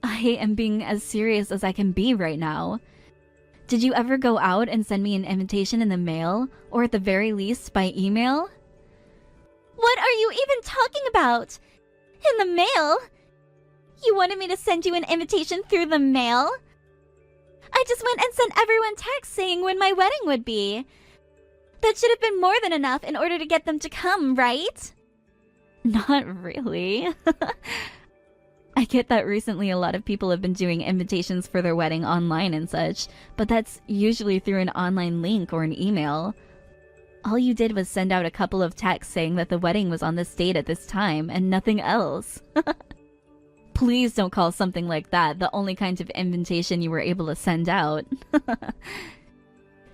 [SPEAKER 4] I am being as serious as I can be right now. Did you ever go out and send me an invitation in the mail, or at the very least by email?
[SPEAKER 5] What are you even talking about? In the mail? You wanted me to send you an invitation through the mail? I just went and sent everyone texts saying when my wedding would be. That should have been more than enough in order to get them to come, right?
[SPEAKER 4] Not really. I get that recently a lot of people have been doing invitations for their wedding online and such, but that's usually through an online link or an email. All you did was send out a couple of texts saying that the wedding was on this date at this time and nothing else. Please don't call something like that the only kind of invitation you were able to send out.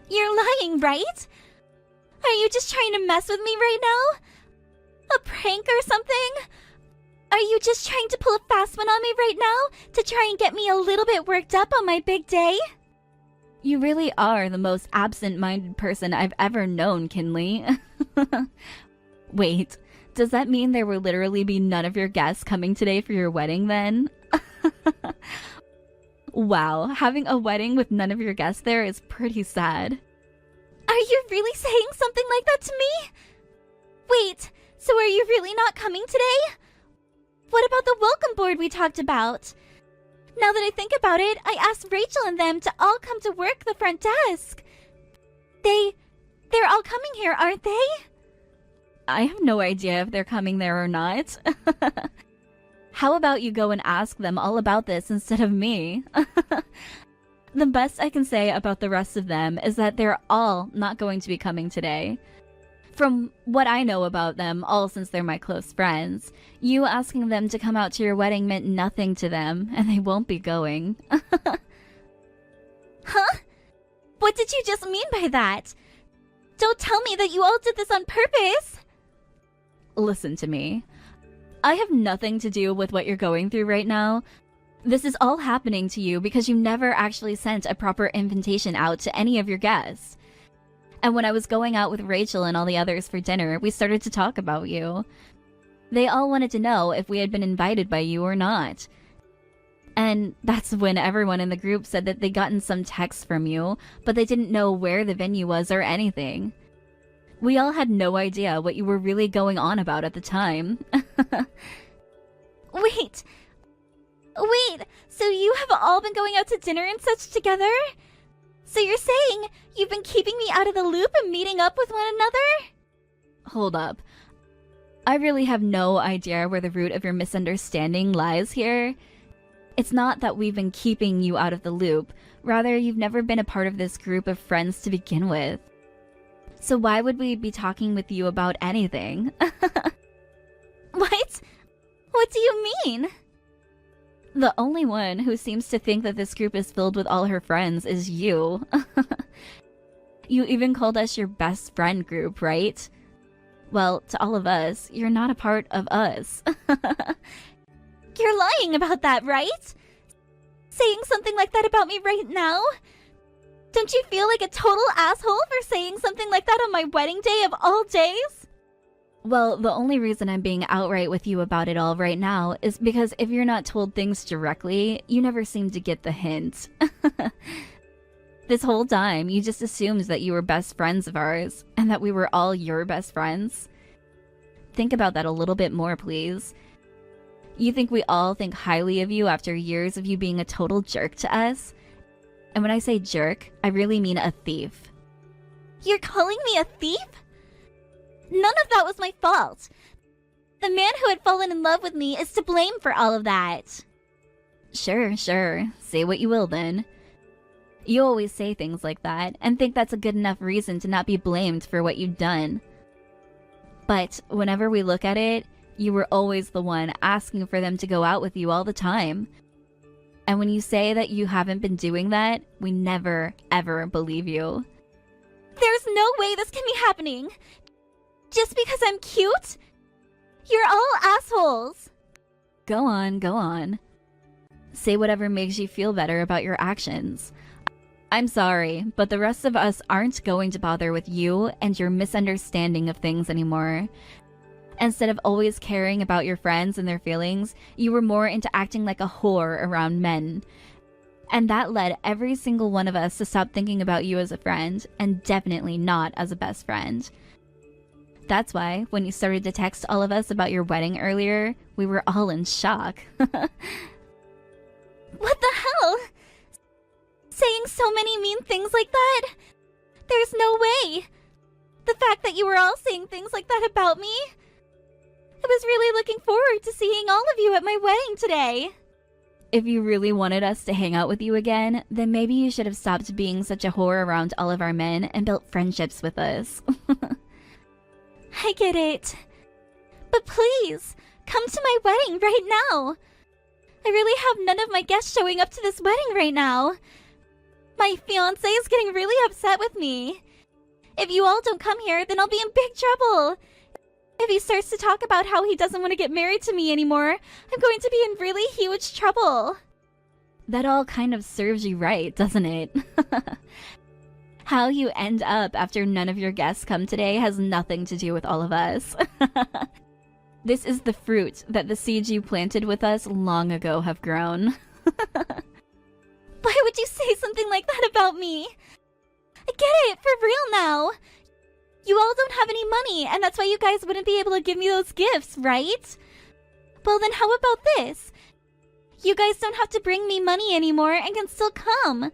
[SPEAKER 5] You're lying, right? Are you just trying to mess with me right now? A prank or something? Are you just trying to pull a fast one on me right now to try and get me a little bit worked up on my big day?
[SPEAKER 4] You really are the most absent-minded person I've ever known, Kinley. Wait, does that mean there will literally be none of your guests coming today for your wedding then? Wow, having a wedding with none of your guests there is pretty sad.
[SPEAKER 5] Are you really saying something like that to me? Wait, so are you really not coming today? What about the welcome board we talked about? Now that I think about it, I asked Rachel and them to all come to work the front desk. They're all coming here, aren't they?
[SPEAKER 4] I have no idea if they're coming there or not. How about you go and ask them all about this instead of me? The best I can say about the rest of them is that they're all not going to be coming today. From what I know about them, all since they're my close friends, you asking them to come out to your wedding meant nothing to them, and they won't be going.
[SPEAKER 5] Huh? What did you just mean by that? Don't tell me that you all did this on purpose!
[SPEAKER 4] Listen to me. I have nothing to do with what you're going through right now. This is all happening to you because you never actually sent a proper invitation out to any of your guests. And when I was going out with Rachel and all the others for dinner, we started to talk about you. They all wanted to know if we had been invited by you or not. And that's when everyone in the group said that they'd gotten some text from you, but they didn't know where the venue was or anything. We all had no idea what you were really going on about at the time.
[SPEAKER 5] Wait, so you have all been going out to dinner and such together? So you're saying you've been keeping me out of the loop and meeting up with one another?
[SPEAKER 4] Hold up. I really have no idea where the root of your misunderstanding lies here. It's not that we've been keeping you out of the loop. Rather, you've never been a part of this group of friends to begin with. So why would we be talking with you about anything?
[SPEAKER 5] What? What do you mean?
[SPEAKER 4] The only one who seems to think that this group is filled with all her friends is you. You even called us your best friend group, right? Well, to all of us, you're not a part of us.
[SPEAKER 5] You're lying about that, right? Saying something like that about me right now? Don't you feel like a total asshole for saying something like that on my wedding day of all days?
[SPEAKER 4] Well, the only reason I'm being outright with you about it all right now is because if you're not told things directly, you never seem to get the hint. This whole time, you just assumed that you were best friends of ours, and that we were all your best friends. Think about that a little bit more, please. You think we all think highly of you after years of you being a total jerk to us? And when I say jerk, I really mean a thief.
[SPEAKER 5] You're calling me a thief? None of that was my fault. The man who had fallen in love with me is to blame for all of that.
[SPEAKER 4] Sure. Say what you will then. You always say things like that, and think that's a good enough reason to not be blamed for what you've done. But whenever we look at it, you were always the one asking for them to go out with you all the time. And when you say that you haven't been doing that, we never, ever believe you.
[SPEAKER 5] There's no way this can be happening. Just because I'm cute? You're all assholes.
[SPEAKER 4] Go on. Say whatever makes you feel better about your actions. I'm sorry, but the rest of us aren't going to bother with you and your misunderstanding of things anymore. Instead of always caring about your friends and their feelings, you were more into acting like a whore around men. And that led every single one of us to stop thinking about you as a friend, and definitely not as a best friend. That's why, when you started to text all of us about your wedding earlier, we were all in shock.
[SPEAKER 5] What the hell? Saying so many mean things like that? There's no way. The fact that you were all saying things like that about me? I was really looking forward to seeing all of you at my wedding today.
[SPEAKER 4] If you really wanted us to hang out with you again, then maybe you should have stopped being such a whore around all of our men and built friendships with us.
[SPEAKER 5] I get it. But please, come to my wedding right now. I really have none of my guests showing up to this wedding right now. My fiancé is getting really upset with me. If you all don't come here, then I'll be in big trouble. If he starts to talk about how he doesn't want to get married to me anymore, I'm going to be in really huge trouble.
[SPEAKER 4] That all kind of serves you right, doesn't it? How you end up after none of your guests come today has nothing to do with all of us. This is the fruit that the seeds you planted with us long ago have grown.
[SPEAKER 5] Why would you say something like that about me? I get it, for real now. You all don't have any money, and that's why you guys wouldn't be able to give me those gifts, right? Well then how about this? You guys don't have to bring me money anymore and can still come.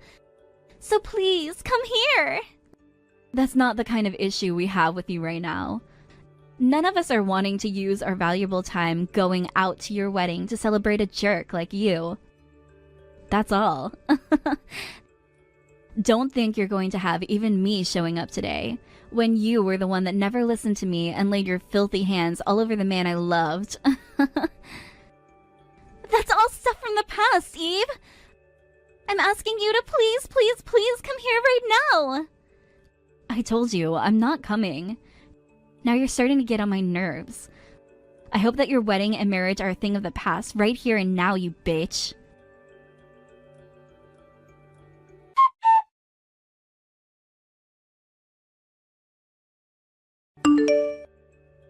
[SPEAKER 5] So please, come here.
[SPEAKER 4] That's not the kind of issue we have with you right now. None of us are wanting to use our valuable time going out to your wedding to celebrate a jerk like you. That's all. Don't think you're going to have even me showing up today, when you were the one that never listened to me and laid your filthy hands all over the man I loved.
[SPEAKER 5] That's all stuff from the past, Eve. I'm asking you to please come here right now.
[SPEAKER 4] I told you, I'm not coming. Now you're starting to get on my nerves. I hope that your wedding and marriage are a thing of the past right here and now, you bitch.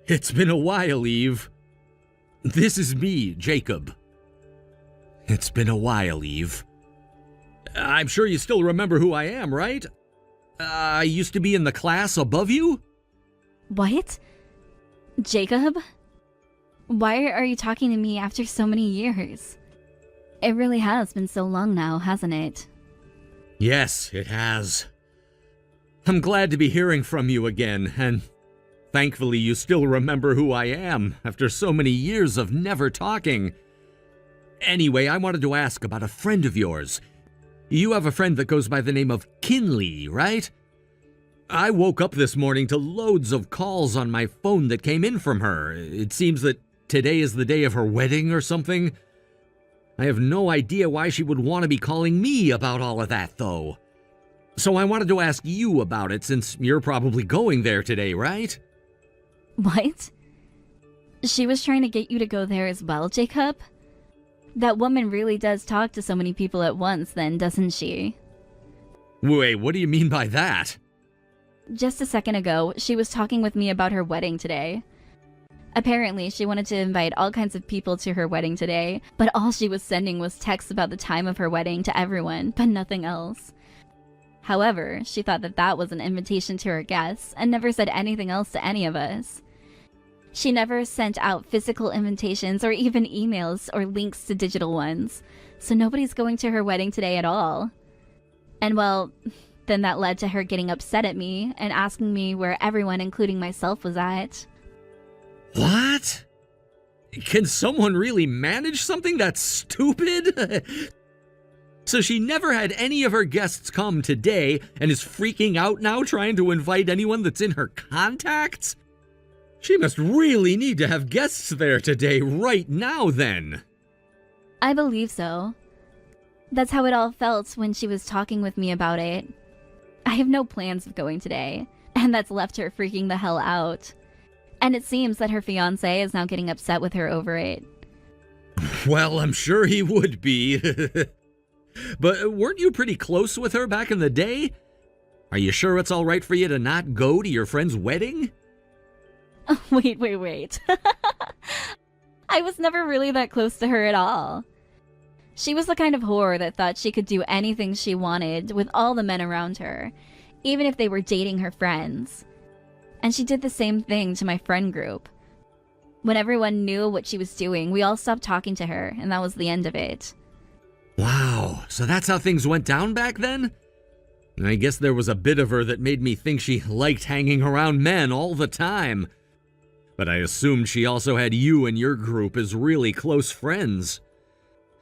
[SPEAKER 3] It's been a while, Eve. This is me, Jacob. It's been a while, Eve. I'm sure you still remember who I am, right? I used to be in the class above you?
[SPEAKER 4] What? Jacob? Why are you talking to me after so many years? It really has been so long now, hasn't it?
[SPEAKER 3] Yes, it has. I'm glad to be hearing from you again, and Thankfully, you still remember who I am after so many years of never talking. Anyway, I wanted to ask about a friend of yours. You have a friend that goes by the name of Kinley, right? I woke up this morning to loads of calls on my phone that came in from her. It seems that today is the day of her wedding or something. I have no idea why she would want to be calling me about all of that, though. So I wanted to ask you about it since you're probably going there today, right?
[SPEAKER 4] What? She was trying to get you to go there as well, Jacob? That woman really does talk to so many people at once then, doesn't she?
[SPEAKER 3] Wait, what do you mean by that?
[SPEAKER 4] Just a second ago, she was talking with me about her wedding today. Apparently, she wanted to invite all kinds of people to her wedding today, but all she was sending was texts about the time of her wedding to everyone, but nothing else. However, she thought that that was an invitation to her guests and never said anything else to any of us. She never sent out physical invitations or even emails or links to digital ones, so nobody's going to her wedding today at all. And well, then that led to her getting upset at me and asking me where everyone, including myself, was at.
[SPEAKER 3] What? Can someone really manage something that stupid? So she never had any of her guests come today and is freaking out now trying to invite anyone that's in her contacts? She must really need to have guests there today right now then.
[SPEAKER 4] I believe so. That's how it all felt when she was talking with me about it. I have no plans of going today, and that's left her freaking the hell out. And it seems that her fiancé is now getting upset with her over it.
[SPEAKER 3] Well, I'm sure he would be. But weren't you pretty close with her back in the day? Are you sure it's all right for you to not go to your friend's wedding?
[SPEAKER 4] Wait. I was never really that close to her at all. She was the kind of whore that thought she could do anything she wanted with all the men around her, even if they were dating her friends. And she did the same thing to my friend group. When everyone knew what she was doing, we all stopped talking to her, and that was the end of it.
[SPEAKER 3] Wow, so that's how things went down back then? I guess there was a bit of her that made me think she liked hanging around men all the time. But I assumed she also had you and your group as really close friends.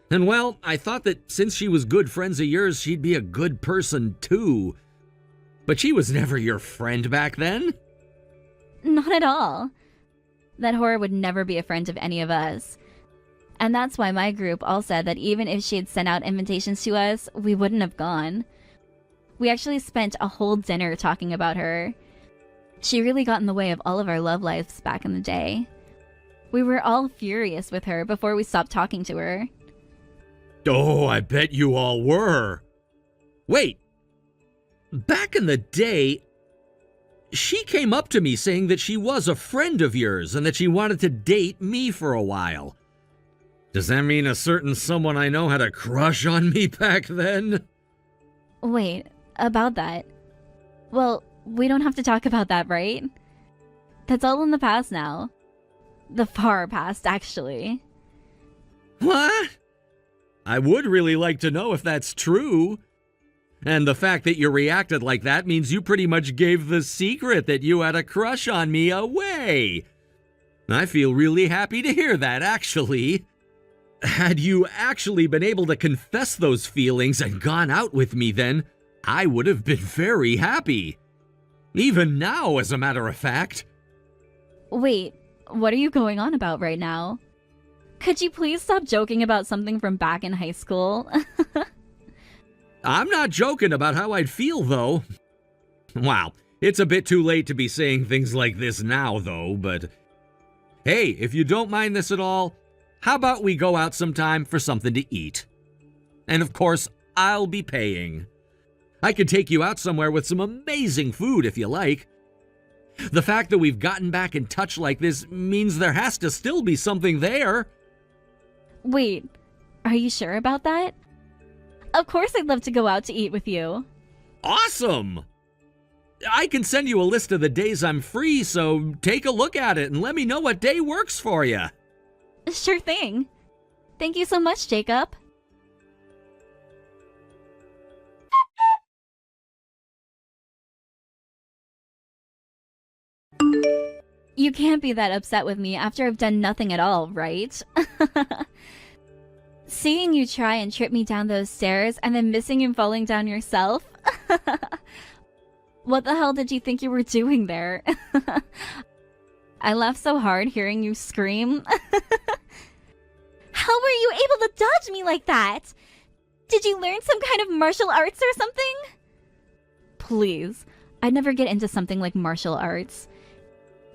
[SPEAKER 3] And well, I thought that since she was good friends of yours, she'd be a good person too. But she was never your friend back then.
[SPEAKER 4] Not at all. That whore would never be a friend of any of us. And that's why my group all said that even if she had sent out invitations to us, we wouldn't have gone. We actually spent a whole dinner talking about her. She really got in the way of all of our love lives back in the day. We were all furious with her before we stopped talking to her.
[SPEAKER 3] Oh, I bet you all were. Wait. Back in the day, she came up to me saying that she was a friend of yours and that she wanted to date me for a while. Does that mean a certain someone I know had a crush on me back then?
[SPEAKER 4] Wait, about that. Well, we don't have to talk about that, right? That's all in the past now. The far past, actually.
[SPEAKER 3] What? I would really like to know if that's true. And the fact that you reacted like that means you pretty much gave the secret that you had a crush on me away. I feel really happy to hear that, actually. Had you actually been able to confess those feelings and gone out with me then, I would have been very happy. Even now, as a matter of fact.
[SPEAKER 4] Wait, what are you going on about right now? Could you please stop joking about something from back in high school?
[SPEAKER 3] I'm not joking about how I'd feel, though. Wow, it's a bit too late to be saying things like this now, though, but... Hey, if you don't mind this at all, how about we go out sometime for something to eat? And of course, I'll be paying. I could take you out somewhere with some amazing food if you like. The fact that we've gotten back in touch like this means there has to still be something there.
[SPEAKER 4] Wait, are you sure about that? Of course I'd love to go out to eat with you.
[SPEAKER 3] Awesome! I can send you a list of the days I'm free, so take a look at it and let me know what day works for you.
[SPEAKER 4] Sure thing. Thank you so much, Jacob. You can't be that upset with me after I've done nothing at all, right? Seeing you try and trip me down those stairs and then missing and falling down yourself? What the hell did you think you were doing there? I laughed so hard hearing you scream.
[SPEAKER 5] How were you able to dodge me like that? Did you learn some kind of martial arts or something?
[SPEAKER 4] Please, I'd never get into something like martial arts.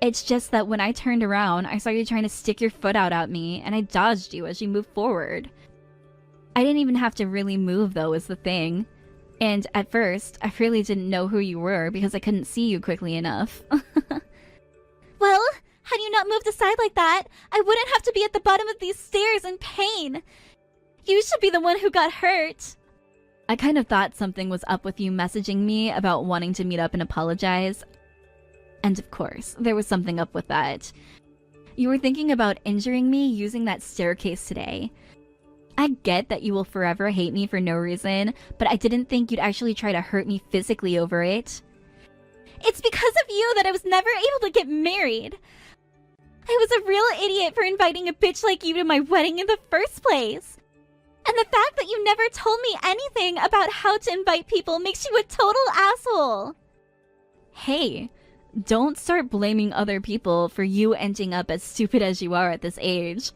[SPEAKER 4] It's just that when I turned around, I saw you trying to stick your foot out at me, and I dodged you as you moved forward. I didn't even have to really move, though, is the thing. And at first, I really didn't know who you were because I couldn't see you quickly enough.
[SPEAKER 5] Well, had you not moved aside like that, I wouldn't have to be at the bottom of these stairs in pain. You should be the one who got hurt.
[SPEAKER 4] I kind of thought something was up with you messaging me about wanting to meet up and apologize. And of course, there was something up with that. You were thinking about injuring me using that staircase today. I get that you will forever hate me for no reason, but I didn't think you'd actually try to hurt me physically over it.
[SPEAKER 5] It's because of you that I was never able to get married. I was a real idiot for inviting a bitch like you to my wedding in the first place. And the fact that you never told me anything about how to invite people makes you a total asshole.
[SPEAKER 4] Hey, don't start blaming other people for you ending up as stupid as you are at this age.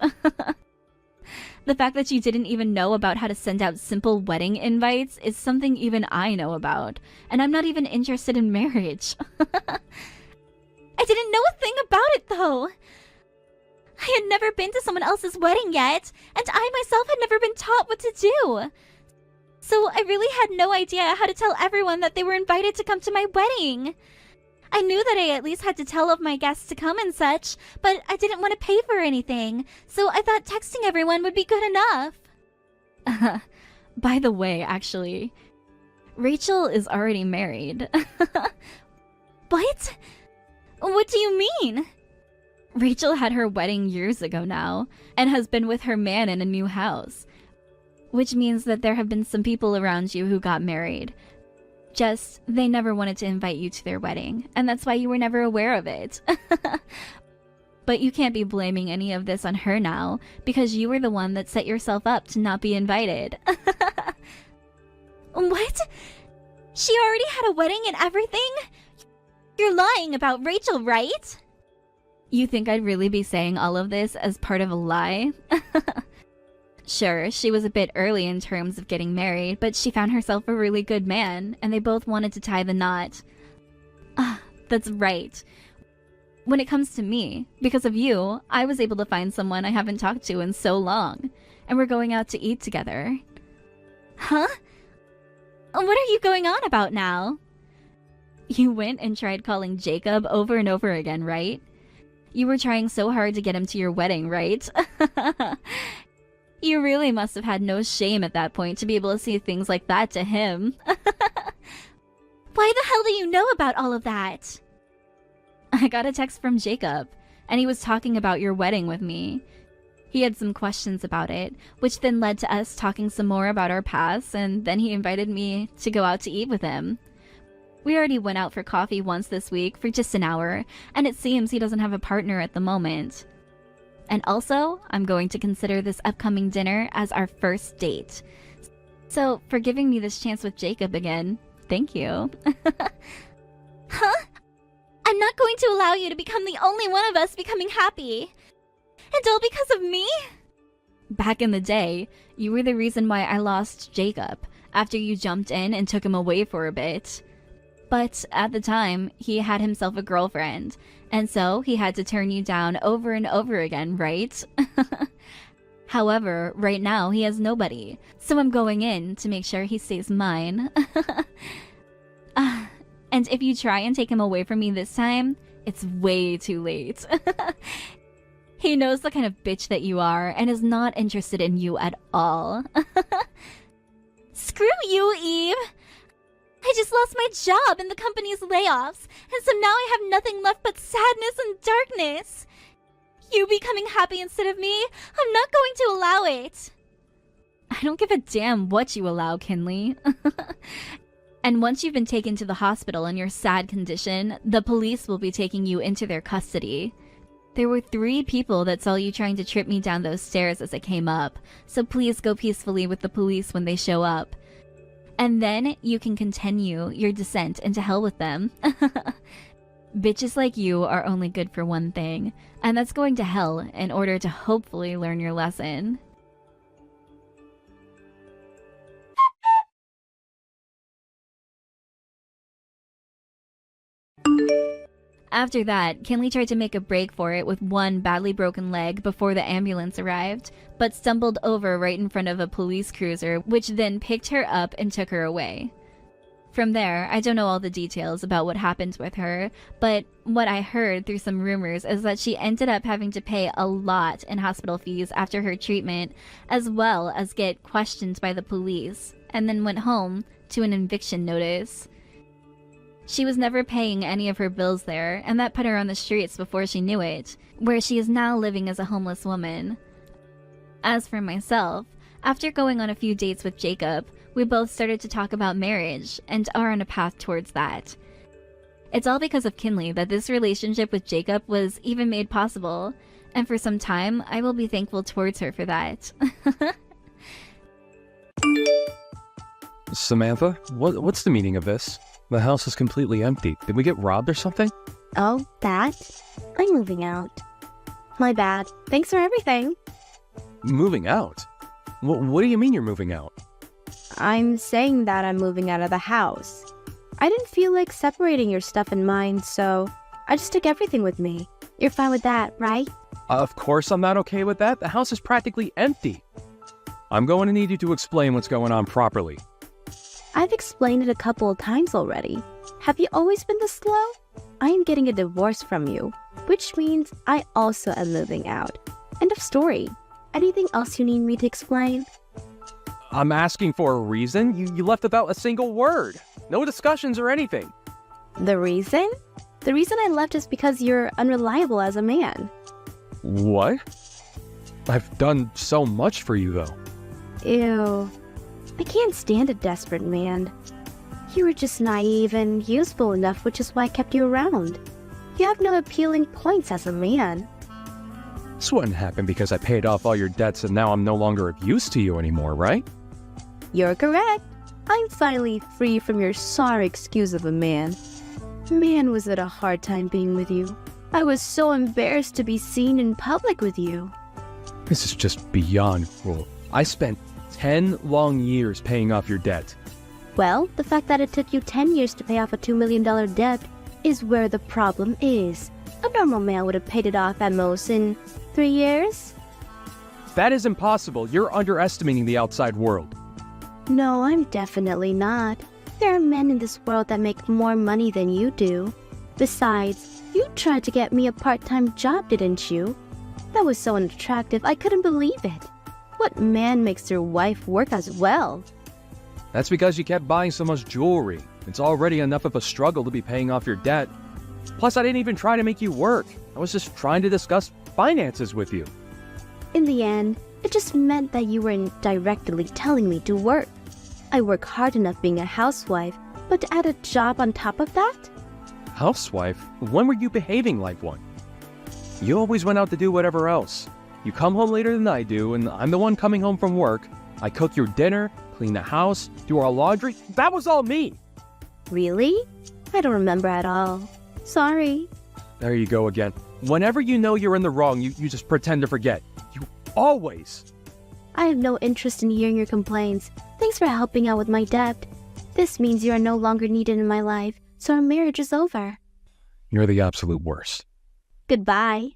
[SPEAKER 4] The fact that you didn't even know about how to send out simple wedding invites is something even I know about, and I'm not even interested in marriage.
[SPEAKER 5] I didn't know a thing about it, though. I had never been to someone else's wedding yet, and I myself had never been taught what to do. So I really had no idea how to tell everyone that they were invited to come to my wedding. I knew that I at least had to tell of my guests to come and such, but I didn't want to pay for anything, so I thought texting everyone would be good enough.
[SPEAKER 4] By the way, actually, Rachel is already married.
[SPEAKER 5] What? What do you mean?
[SPEAKER 4] Rachel had her wedding years ago now, and has been with her man in a new house. Which means that there have been some people around you who got married. Just, they never wanted to invite you to their wedding, and that's why you were never aware of it. But you can't be blaming any of this on her now, because you were the one that set yourself up to not be invited.
[SPEAKER 5] What? She already had a wedding and everything? You're lying about Rachel, right?
[SPEAKER 4] You think I'd really be saying all of this as part of a lie? Sure, she was a bit early in terms of getting married, but she found herself a really good man, and they both wanted to tie the knot. Ah, that's right. When it comes to me, because of you, I was able to find someone I haven't talked to in so long, and we're going out to eat together.
[SPEAKER 5] Huh? What are you going on about now?
[SPEAKER 4] You went and tried calling Jacob over and over again, right? You were trying so hard to get him to your wedding, right? You really must have had no shame at that point to be able to say things like that to him.
[SPEAKER 5] Why the hell do you know about all of that?
[SPEAKER 4] I got a text from Jacob, and he was talking about your wedding with me. He had some questions about it, which then led to us talking some more about our past, and then he invited me to go out to eat with him. We already went out for coffee once this week for just an hour, and it seems he doesn't have a partner at the moment. And also, I'm going to consider this upcoming dinner as our first date. So, for giving me this chance with Jacob again, thank you.
[SPEAKER 5] Huh? I'm not going to allow you to become the only one of us becoming happy. And all because of me?
[SPEAKER 4] Back in the day, you were the reason why I lost Jacob, after you jumped in and took him away for a bit. But at the time, he had himself a girlfriend, and so he had to turn you down over and over again, right? However, right now he has nobody, so I'm going in to make sure he stays mine. And if you try and take him away from me this time, it's way too late. He knows the kind of bitch that you are and is not interested in you at all.
[SPEAKER 5] Screw you, Eve! I just lost my job in the company's layoffs, and so now I have nothing left but sadness and darkness. You becoming happy instead of me, I'm not going to allow it.
[SPEAKER 4] I don't give a damn what you allow, Kinley. And once you've been taken to the hospital in your sad condition, the police will be taking you into their custody. There were 3 people that saw you trying to trip me down those stairs as I came up, so please go peacefully with the police when they show up. And then you can continue your descent into hell with them. Bitches like you are only good for one thing, and that's going to hell in order to hopefully learn your lesson. After that, Kinley tried to make a break for it with one badly broken leg before the ambulance arrived, but stumbled over right in front of a police cruiser, which then picked her up and took her away. From there, I don't know all the details about what happened with her, but what I heard through some rumors is that she ended up having to pay a lot in hospital fees after her treatment, as well as get questioned by the police, and then went home to an eviction notice. She was never paying any of her bills there, and that put her on the streets before she knew it, where she is now living as a homeless woman. As for myself, after going on a few dates with Jacob, we both started to talk about marriage, and are on a path towards that. It's all because of Kinley that this relationship with Jacob was even made possible, and for some time, I will be thankful towards her for that.
[SPEAKER 6] Samantha, what's the meaning of this? The house is completely empty. Did we get robbed or something?
[SPEAKER 7] Oh, that? I'm moving out. My bad. Thanks for everything.
[SPEAKER 6] Moving out? What do you mean you're moving out?
[SPEAKER 7] I'm saying that I'm moving out of the house. I didn't feel like separating your stuff and mine, so I just took everything with me. You're fine with that, right?
[SPEAKER 6] Of course I'm not okay with that. The house is practically empty. I'm going to need you to explain what's going on properly.
[SPEAKER 7] I've explained it a couple of times already. Have you always been this slow? I am getting a divorce from you, which means I also am moving out. End of story. Anything else you need me to explain?
[SPEAKER 6] I'm asking for a reason. You left without a single word. No discussions or anything.
[SPEAKER 7] The reason? The reason I left is because you're unreliable as a man.
[SPEAKER 6] What? I've done so much for you, though.
[SPEAKER 7] Ew. I can't stand a desperate man. You were just naive and useful enough, which is why I kept you around. You have no appealing points as a man.
[SPEAKER 6] This wouldn't happen because I paid off all your debts and now I'm no longer of use to you anymore, right?
[SPEAKER 7] You're correct. I'm finally free from your sorry excuse of a man. Man, was it a hard time being with you. I was so embarrassed to be seen in public with you.
[SPEAKER 6] This is just beyond cruel. I spent 10 long years paying off your debt.
[SPEAKER 7] Well, the fact that it took you 10 years to pay off a $2 million debt is where the problem is. A normal man would have paid it off at most in 3 years.
[SPEAKER 6] That is impossible. You're underestimating the outside world.
[SPEAKER 7] No, I'm definitely not. There are men in this world that make more money than you do. Besides, you tried to get me a part-time job, didn't you? That was so unattractive, I couldn't believe it. What man makes their wife work as well?
[SPEAKER 6] That's because you kept buying so much jewelry. It's already enough of a struggle to be paying off your debt. Plus, I didn't even try to make you work. I was just trying to discuss finances with you.
[SPEAKER 7] In the end, it just meant that you were indirectly telling me to work. I work hard enough being a housewife, but to add a job on top of that?
[SPEAKER 6] Housewife? When were you behaving like one? You always went out to do whatever else. You come home later than I do, and I'm the one coming home from work. I cook your dinner, clean the house, do our laundry. That was all me.
[SPEAKER 7] Really? I don't remember at all. Sorry.
[SPEAKER 6] There you go again. Whenever you know you're in the wrong, you just pretend to forget. You always.
[SPEAKER 7] I have no interest in hearing your complaints. Thanks for helping out with my debt. This means you are no longer needed in my life, so our marriage is over.
[SPEAKER 6] You're the absolute worst.
[SPEAKER 7] Goodbye.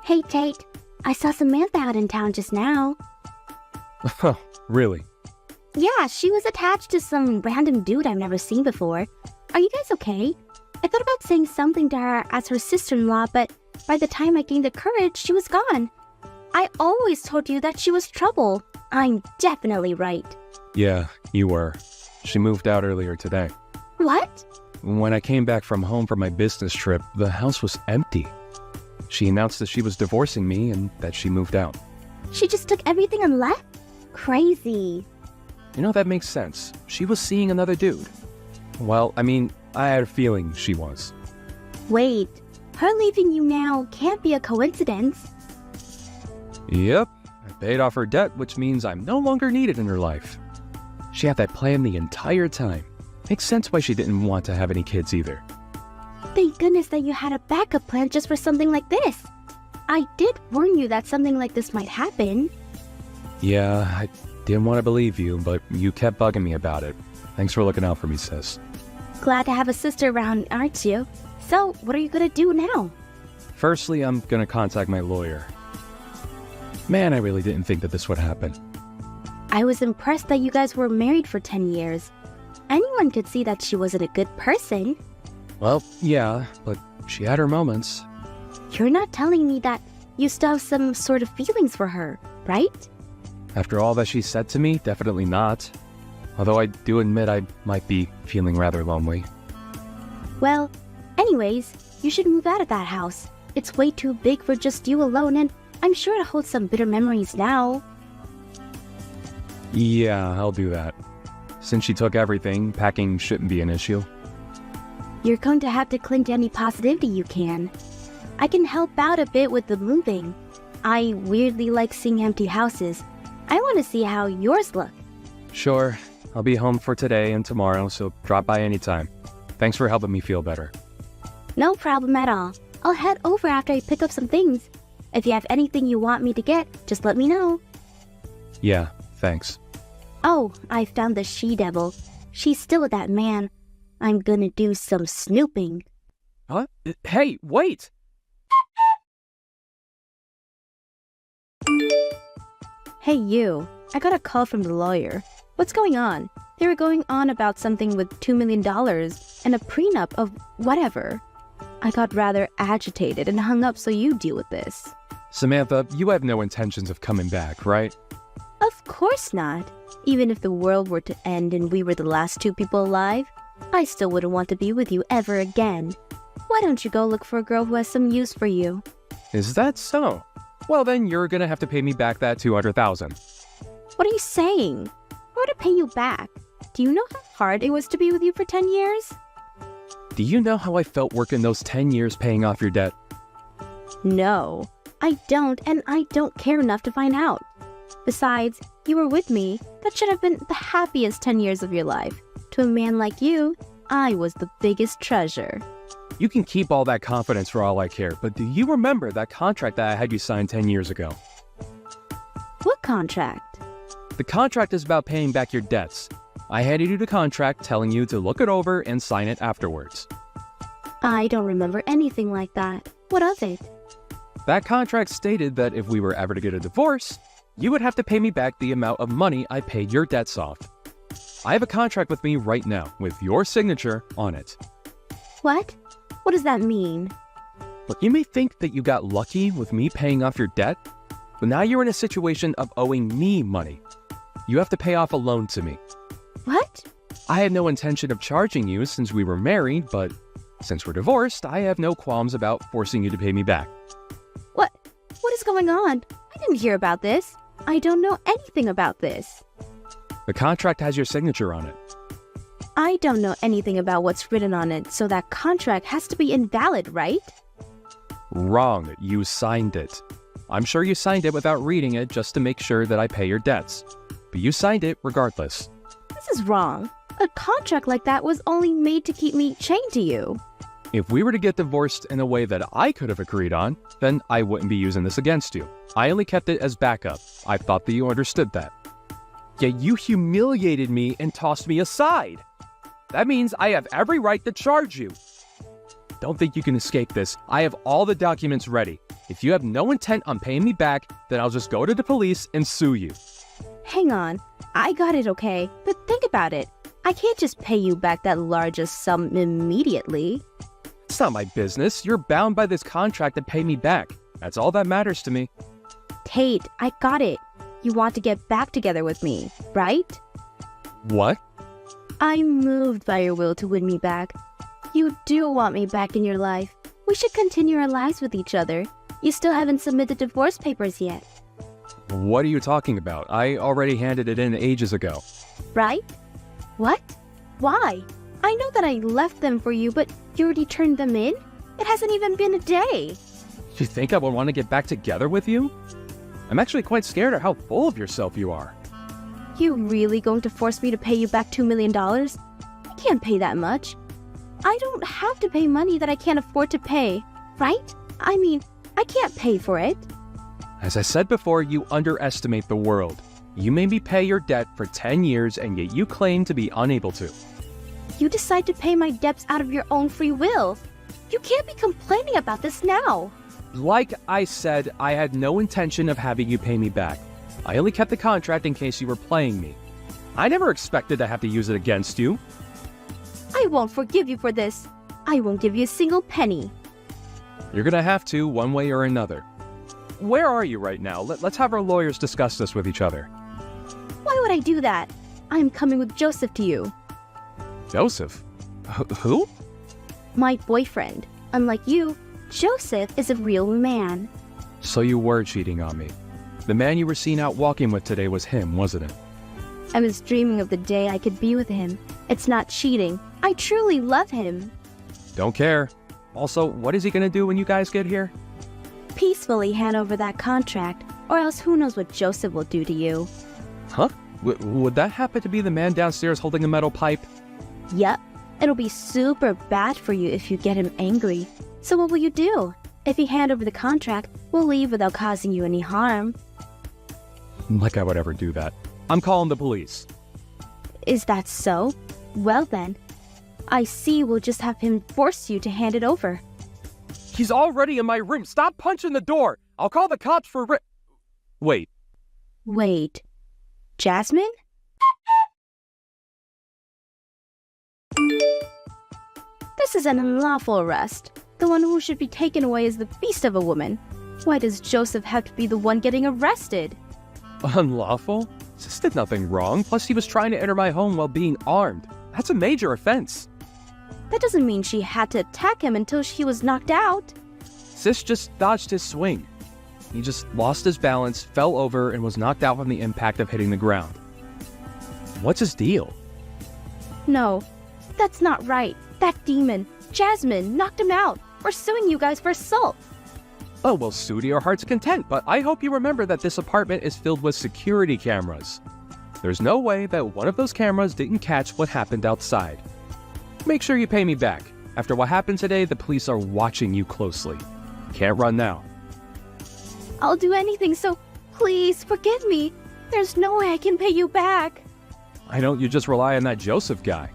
[SPEAKER 7] Hey, Tate. I saw Samantha out in town just now.
[SPEAKER 6] Really?
[SPEAKER 7] Yeah, she was attached to some random dude I've never seen before. Are you guys okay? I thought about saying something to her as her sister-in-law, but by the time I gained the courage, she was gone. I always told you that she was trouble. I'm definitely right.
[SPEAKER 6] Yeah, you were. She moved out earlier today.
[SPEAKER 7] What?
[SPEAKER 6] When I came back from home from my business trip, the house was empty. She announced that she was divorcing me and that she moved out.
[SPEAKER 7] She just took everything and left? crazy.
[SPEAKER 6] You know, that makes sense. She was seeing another dude. Well, I mean, I had a feeling she was.
[SPEAKER 7] Wait, her leaving you now can't be a coincidence.
[SPEAKER 6] Yep, I paid off her debt, which means I'm no longer needed in her life. She had that plan the entire time. Makes sense why she didn't want to have any kids either.
[SPEAKER 7] Thank goodness that you had a backup plan just for something like this. I did warn you that something like this might happen.
[SPEAKER 6] Yeah, I didn't want to believe you, but you kept bugging me about it. Thanks for looking out for me, sis.
[SPEAKER 7] Glad to have a sister around, aren't you? So, what are you gonna do now?
[SPEAKER 6] Firstly, I'm gonna contact my lawyer. Man, I really didn't think that this would happen.
[SPEAKER 7] I was impressed that you guys were married for 10 years. Anyone could see that she wasn't a good person.
[SPEAKER 6] Well, yeah, but she had her moments.
[SPEAKER 7] You're not telling me that you still have some sort of feelings for her, right?
[SPEAKER 6] After all that she said to me, definitely not. Although I do admit I might be feeling rather lonely.
[SPEAKER 7] Well, anyways, you should move out of that house. It's way too big for just you alone, and I'm sure it holds some bitter memories now.
[SPEAKER 6] Yeah, I'll do that. Since she took everything, packing shouldn't be an issue.
[SPEAKER 7] You're going to have to cling to any positivity you can. I can help out a bit with the moving. I weirdly like seeing empty houses. I want to see how yours look.
[SPEAKER 6] Sure, I'll be home for today and tomorrow, so drop by anytime. Thanks for helping me feel better.
[SPEAKER 7] No problem at all. I'll head over after I pick up some things. If you have anything you want me to get, just let me know.
[SPEAKER 6] Yeah, thanks.
[SPEAKER 7] Oh, I found the she-devil. She's still with that man. I'm gonna do some snooping.
[SPEAKER 6] Huh? Hey, wait!
[SPEAKER 2] Hey, you. I got a call from the lawyer. What's going on? They were going on about something with $2 million and a prenup of whatever. I got rather agitated and hung up, so you deal with this.
[SPEAKER 6] Samantha, you have no intentions of coming back, right?
[SPEAKER 2] Of course not. Even if the world were to end and we were the last two people alive, I still wouldn't want to be with you ever again. Why don't you go look for a girl who has some use for you?
[SPEAKER 6] Is that so? Well, then you're gonna have to pay me back that $200,000.
[SPEAKER 2] What are you saying? How to pay you back? Do you know how hard it was to be with you for 10 years?
[SPEAKER 6] Do you know how I felt working those 10 years paying off your debt?
[SPEAKER 2] No, I don't, and I don't care enough to find out. Besides, you were with me. That should have been the happiest 10 years of your life. To a man like you, I was the biggest treasure.
[SPEAKER 6] You can keep all that confidence for all I care, but do you remember that contract that I had you sign 10 years ago?
[SPEAKER 2] What contract?
[SPEAKER 6] The contract is about paying back your debts. I handed you the contract telling you to look it over and sign it afterwards.
[SPEAKER 7] I don't remember anything like that. What of it?
[SPEAKER 6] That contract stated that if we were ever to get a divorce, you would have to pay me back the amount of money I paid your debts off. I have a contract with me right now with your signature on it.
[SPEAKER 7] What? What does that mean?
[SPEAKER 6] Look, you may think that you got lucky with me paying off your debt, but now you're in a situation of owing me money. You have to pay off a loan to me.
[SPEAKER 7] What?
[SPEAKER 6] I had no intention of charging you since we were married, but since we're divorced, I have no qualms about forcing you to pay me back.
[SPEAKER 7] What is going on? I didn't hear about this. I don't know anything about this.
[SPEAKER 6] The contract has your signature on it.
[SPEAKER 7] I don't know anything about what's written on it, so that contract has to be invalid, right?
[SPEAKER 6] Wrong. You signed it. I'm sure you signed it without reading it just to make sure that I pay your debts. But you signed it regardless.
[SPEAKER 7] This is wrong. A contract like that was only made to keep me chained to you.
[SPEAKER 6] If we were to get divorced in a way that I could have agreed on, then I wouldn't be using this against you. I only kept it as backup. I thought that you understood that. Yet you humiliated me and tossed me aside. That means I have every right to charge you. Don't think you can escape this. I have all the documents ready. If you have no intent on paying me back, then I'll just go to the police and sue you.
[SPEAKER 7] Hang on. I got it, okay? But think about it. I can't just pay you back that largest sum immediately.
[SPEAKER 6] It's not my business. You're bound by this contract to pay me back. That's all that matters to me.
[SPEAKER 7] Tate, I got it. You want to get back together with me, right?
[SPEAKER 6] What?
[SPEAKER 7] I'm moved by your will to win me back. You do want me back in your life. We should continue our lives with each other. You still haven't submitted divorce papers yet.
[SPEAKER 6] What are you talking about? I already handed it in ages ago.
[SPEAKER 7] Right? What? Why? I know that I left them for you, but you already turned them in? It hasn't even been a day.
[SPEAKER 6] You think I would want to get back together with you? I'm actually quite scared of how full of yourself you are.
[SPEAKER 7] You really going to force me to pay you back $2 million? I can't pay that much. I don't have to pay money that I can't afford to pay, right? I mean, I can't pay for it.
[SPEAKER 6] As I said before, you underestimate the world. You made me pay your debt for 10 years, and yet you claim to be unable to.
[SPEAKER 7] You decide to pay my debts out of your own free will. You can't be complaining about this now.
[SPEAKER 6] Like I said, I had no intention of having you pay me back. I only kept the contract in case you were playing me. I never expected to have to use it against you.
[SPEAKER 7] I won't forgive you for this. I won't give you a single penny.
[SPEAKER 6] You're gonna have to, one way or another. Where are you right now? Let's have our lawyers discuss this with each other.
[SPEAKER 7] Why would I do that? I'm coming with Joseph to you.
[SPEAKER 6] Joseph? Who?
[SPEAKER 7] My boyfriend. Unlike you, Joseph is a real man.
[SPEAKER 6] So you were cheating on me. The man you were seen out walking with today was him, wasn't it?
[SPEAKER 7] I was dreaming of the day I could be with him. It's not cheating. I truly love him.
[SPEAKER 6] Don't care. Also, what is he gonna do when you guys get here?
[SPEAKER 7] Peacefully hand over that contract, or else who knows what Joseph will do to you.
[SPEAKER 6] Huh? Would that happen to be the man downstairs holding a metal pipe?
[SPEAKER 7] Yep. It'll be super bad for you if you get him angry. So what will you do? If you hand over the contract, we'll leave without causing you any harm.
[SPEAKER 6] Like I would ever do that. I'm calling the police.
[SPEAKER 7] Is that so? Well then, I see we'll just have him force you to hand it over.
[SPEAKER 6] He's already in my room. Stop punching the door. I'll call the cops for Wait.
[SPEAKER 7] Wait. Jasmine? This is an unlawful arrest. The one who should be taken away is the beast of a woman. Why does Joseph have to be the one getting arrested?
[SPEAKER 6] Unlawful? Sis did nothing wrong. Plus, he was trying to enter my home while being armed. That's a major offense.
[SPEAKER 7] That doesn't mean she had to attack him until she was knocked out.
[SPEAKER 6] Sis just dodged his swing. He just lost his balance, fell over, and was knocked out from the impact of hitting the ground. What's his deal?
[SPEAKER 7] No, that's not right. That demon, Jasmine, knocked him out. We're suing you guys for assault.
[SPEAKER 6] Oh, well, sue to your heart's content, but I hope you remember that this apartment is filled with security cameras. There's no way that one of those cameras didn't catch what happened outside. Make sure you pay me back. After what happened today, the police are watching you closely. Can't run now.
[SPEAKER 7] I'll do anything, so please forgive me. There's no way I can pay you back.
[SPEAKER 6] Why don't you just rely on that Joseph guy?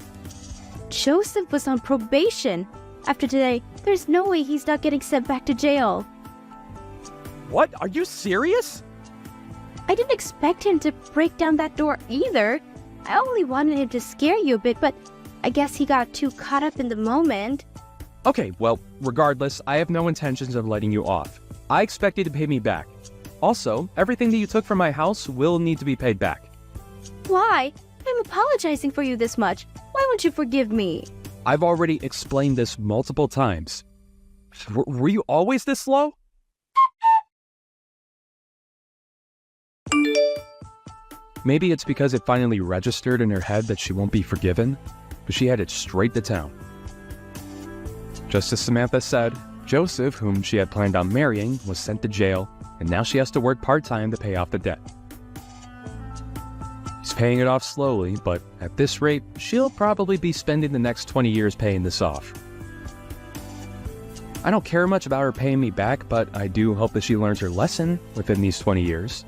[SPEAKER 7] Joseph was on probation. After today, there's no way he's not getting sent back to jail.
[SPEAKER 6] What? Are you serious?
[SPEAKER 7] I didn't expect him to break down that door either. I only wanted him to scare you a bit, but I guess he got too caught up in the moment.
[SPEAKER 6] Okay, well, regardless, I have no intentions of letting you off. I expect you to pay me back. Also, everything that you took from my house will need to be paid back.
[SPEAKER 7] Why? I'm apologizing for you this much. Why won't you forgive me?
[SPEAKER 6] I've already explained this multiple times. Were you always this slow? Maybe it's because it finally registered in her head that she won't be forgiven, but she headed straight to town. Just as Samantha said, Joseph, whom she had planned on marrying, was sent to jail, and now she has to work part-time to pay off the debt. He's paying it off slowly, but at this rate, she'll probably be spending the next 20 years paying this off. I don't care much about her paying me back, but I do hope that she learns her lesson within these 20 years.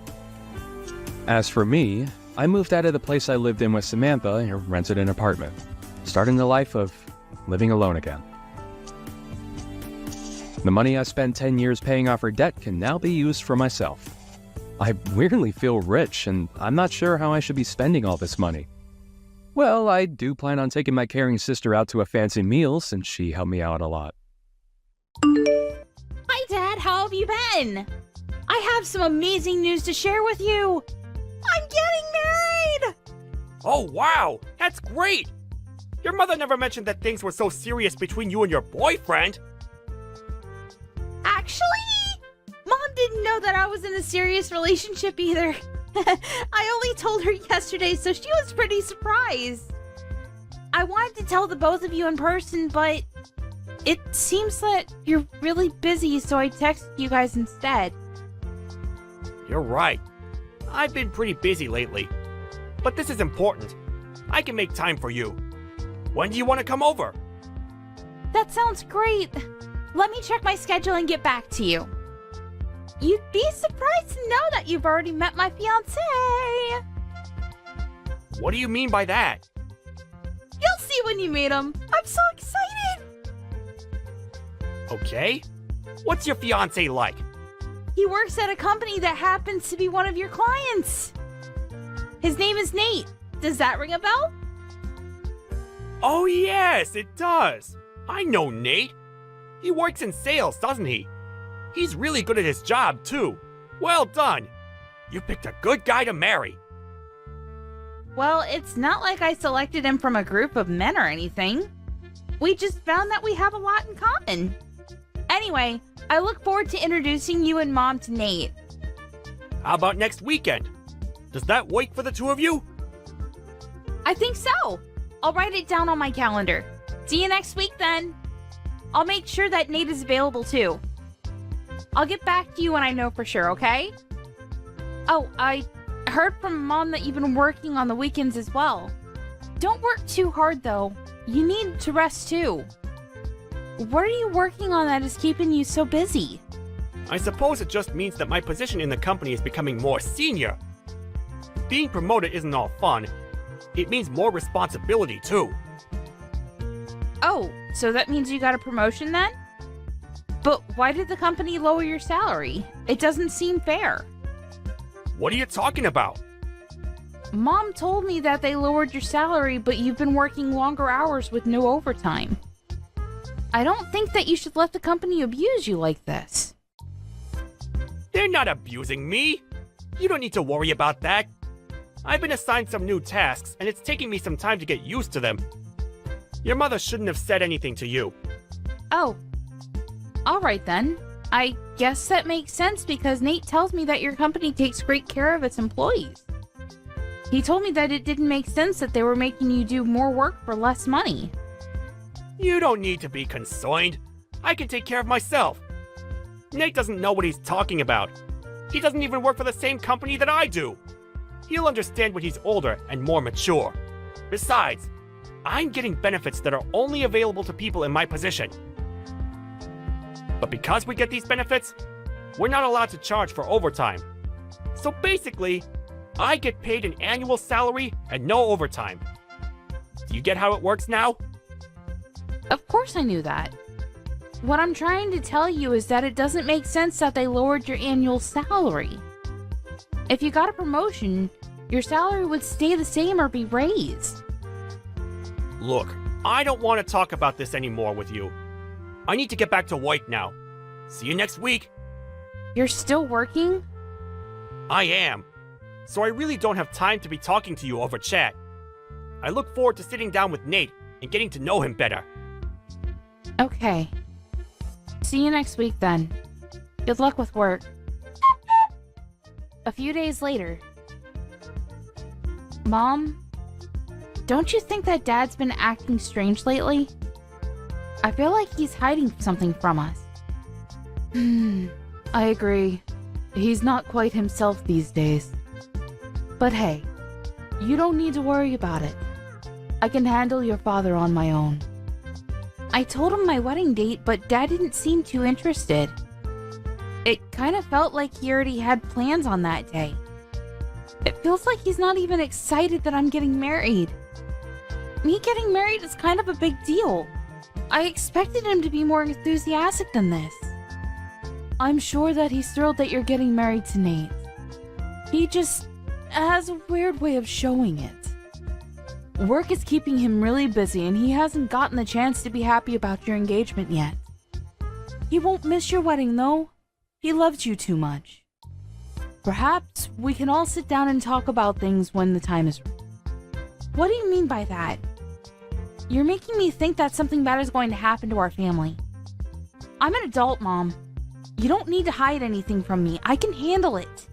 [SPEAKER 6] As for me, I moved out of the place I lived in with Samantha and rented an apartment, starting the life of living alone again. The money I spent 10 years paying off her debt can now be used for myself. I weirdly feel rich, and I'm not sure how I should be spending all this money. Well, I do plan on taking my caring sister out to a fancy meal since she helped me out a lot.
[SPEAKER 8] Hi, Dad. How have you been? I have some amazing news to share with you. I'm getting married!
[SPEAKER 9] Oh, wow! That's great! Your mother never mentioned that things were so serious between you and your boyfriend.
[SPEAKER 8] Actually, Mom didn't know that I was in a serious relationship either. I only told her yesterday, so she was pretty surprised. I wanted to tell the both of you in person, but it seems that you're really busy, so I texted you guys instead.
[SPEAKER 9] You're right. I've been pretty busy lately. But this is important. I can make time for you. When do you want to come over?
[SPEAKER 8] That sounds great. Let me check my schedule and get back to you. You'd be surprised to know that you've already met my fiancé.
[SPEAKER 9] What do you mean by that?
[SPEAKER 8] You'll see when you meet him. I'm so excited.
[SPEAKER 9] Okay. What's your fiancé like?
[SPEAKER 8] He works at a company that happens to be one of your clients. His name is Nate. Does that ring a bell?
[SPEAKER 9] Oh yes, it does. I know Nate. He works in sales, doesn't he? He's really good at his job, too. Well done. You picked a good guy to marry.
[SPEAKER 8] Well, it's not like I selected him from a group of men or anything. We just found that we have a lot in common. Anyway, I look forward to introducing you and Mom to Nate.
[SPEAKER 9] How about next weekend? Does that work for the two of you?
[SPEAKER 8] I think so. I'll write it down on my calendar. See you next week then. I'll make sure that Nate is available too. I'll get back to you when I know for sure, okay? Oh, I heard from Mom that you've been working on the weekends as well. Don't work too hard though. You need to rest too. What are you working on that is keeping you so busy?
[SPEAKER 9] I suppose it just means that my position in the company is becoming more senior. Being promoted isn't all fun. It means more responsibility too.
[SPEAKER 8] Oh, so that means you got a promotion then? But why did the company lower your salary? It doesn't seem fair.
[SPEAKER 9] What are you talking about?
[SPEAKER 8] Mom told me that they lowered your salary, but you've been working longer hours with no overtime. I don't think that you should let the company abuse you like this.
[SPEAKER 9] They're not abusing me. You don't need to worry about that. I've been assigned some new tasks, and it's taking me some time to get used to them. Your mother shouldn't have said anything to you.
[SPEAKER 8] Oh. Alright then. I guess that makes sense because Nate tells me that your company takes great care of its employees. He told me that it didn't make sense that they were making you do more work for less money.
[SPEAKER 9] You don't need to be concerned. I can take care of myself. Nate doesn't know what he's talking about. He doesn't even work for the same company that I do. He'll understand when he's older and more mature. Besides, I'm getting benefits that are only available to people in my position. But because we get these benefits, we're not allowed to charge for overtime. So basically, I get paid an annual salary and no overtime. Do you get how it works now?
[SPEAKER 8] Of course I knew that. What I'm trying to tell you is that it doesn't make sense that they lowered your annual salary. If you got a promotion, your salary would stay the same or be raised.
[SPEAKER 9] Look, I don't want to talk about this anymore with you. I need to get back to work now. See you next week.
[SPEAKER 8] You're still working?
[SPEAKER 9] I am. So I really don't have time to be talking to you over chat. I look forward to sitting down with Nate and getting to know him better.
[SPEAKER 8] Okay. See you next week then. Good luck with work. A few days later. Mom, don't you think that Dad's been acting strange lately? I feel like he's hiding something from us. I agree. He's not quite himself these days. But hey, you don't need to worry about it. I can handle your father on my own. I told him my wedding date, but Dad didn't seem too interested. It kind of felt like he already had plans on that day. It feels like he's not even excited that I'm getting married. Me getting married is kind of a big deal. I expected him to be more enthusiastic than this. I'm sure that he's thrilled that you're getting married to Nate. He just has a weird way of showing it. Work is keeping him really busy and he hasn't gotten the chance to be happy about your engagement yet. He won't miss your wedding though. He loves you too much. Perhaps we can all sit down and talk about things when the time is right. What do you mean by that? You're making me think that something bad is going to happen to our family. I'm an adult, Mom. You don't need to hide anything from me. I can handle it.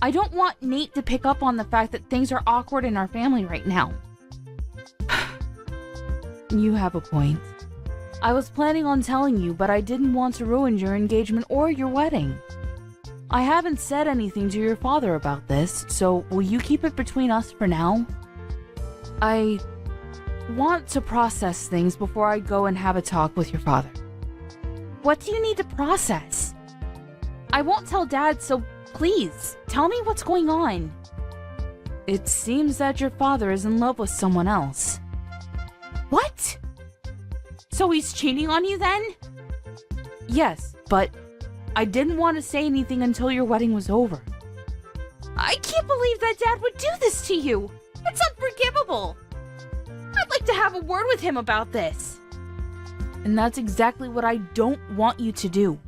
[SPEAKER 8] I don't want Nate to pick up on the fact that things are awkward in our family right now. You have a point. I was planning on telling you, but I didn't want to ruin your engagement or your wedding. I haven't said anything to your father about this, so will you keep it between us for now? I want to process things before I go and have a talk with your father. What do you need to process? I won't tell Dad, so please, tell me what's going on. It seems that your father is in love with someone else. What? So he's cheating on you then? Yes, but I didn't want to say anything until your wedding was over. I can't believe that Dad would do this to you. It's unforgivable. I'd like to have a word with him about this. And that's exactly what I don't want you to do.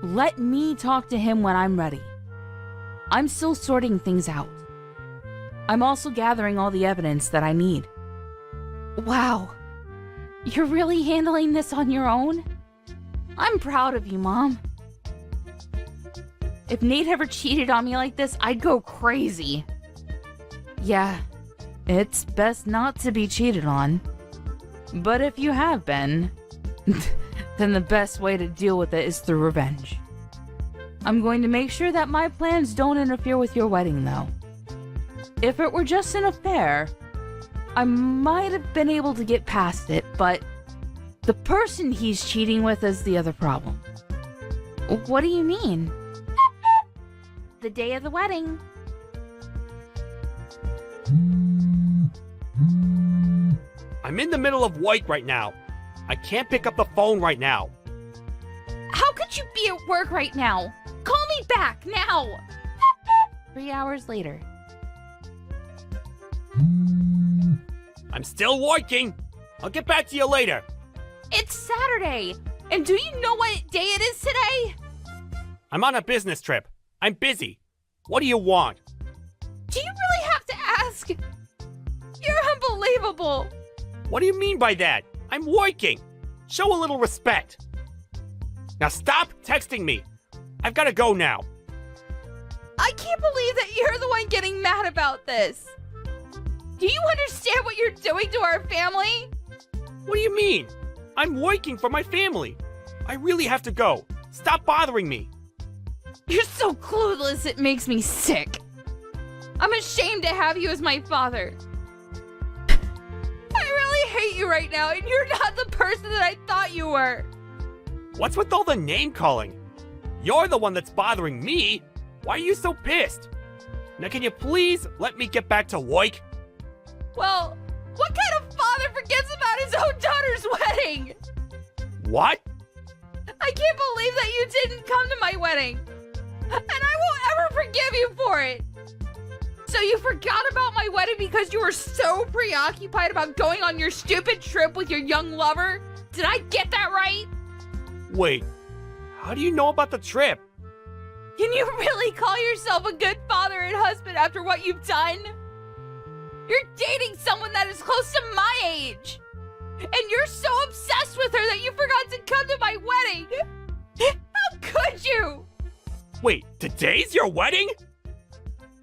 [SPEAKER 8] Let me talk to him when I'm ready. I'm still sorting things out. I'm also gathering all the evidence that I need. Wow. You're really handling this on your own? I'm proud of you, Mom. If Nate ever cheated on me like this, I'd go crazy. Yeah, it's best not to be cheated on. But if you have been, then the best way to deal with it is through revenge. I'm going to make sure that my plans don't interfere with your wedding, though. If it were just an affair, I might have been able to get past it, but the person he's cheating with is the other problem. What do you mean? The day of the wedding.
[SPEAKER 9] I'm in the middle of work right now. I can't pick up the phone right now.
[SPEAKER 8] How could you be at work right now? Call me back now! 3 hours later.
[SPEAKER 9] I'm still working. I'll get back to you later.
[SPEAKER 8] It's Saturday! And do you know what day it is today?
[SPEAKER 9] I'm on a business trip. I'm busy. What do you want?
[SPEAKER 8] Do you really have to ask? You're unbelievable!
[SPEAKER 9] What do you mean by that? I'm working. Show a little respect. Now stop texting me. I've got to go now.
[SPEAKER 8] I can't believe that you're the one getting mad about this. Do you understand what you're doing to our family?
[SPEAKER 9] What do you mean? I'm working for my family. I really have to go. Stop bothering me.
[SPEAKER 8] You're so clueless, it makes me sick. I'm ashamed to have you as my father. I really hate you right now, and you're not the person that I thought you were.
[SPEAKER 9] What's with all the name calling? You're the one that's bothering me. Why are you so pissed? Now can you please let me get back to work?
[SPEAKER 8] Well, what kind of father forgets about his own daughter's wedding?
[SPEAKER 9] What?
[SPEAKER 8] I can't believe that you didn't come to my wedding. And I won't ever forgive you for it. So you forgot about my wedding because you were so preoccupied about going on your stupid trip with your young lover? Did I get that right?
[SPEAKER 9] Wait, how do you know about the trip?
[SPEAKER 8] Can you really call yourself a good father and husband after what you've done? You're dating someone that is close to my age. And you're so obsessed with her that you forgot to come to my wedding. How could you?
[SPEAKER 9] Wait, today's your wedding?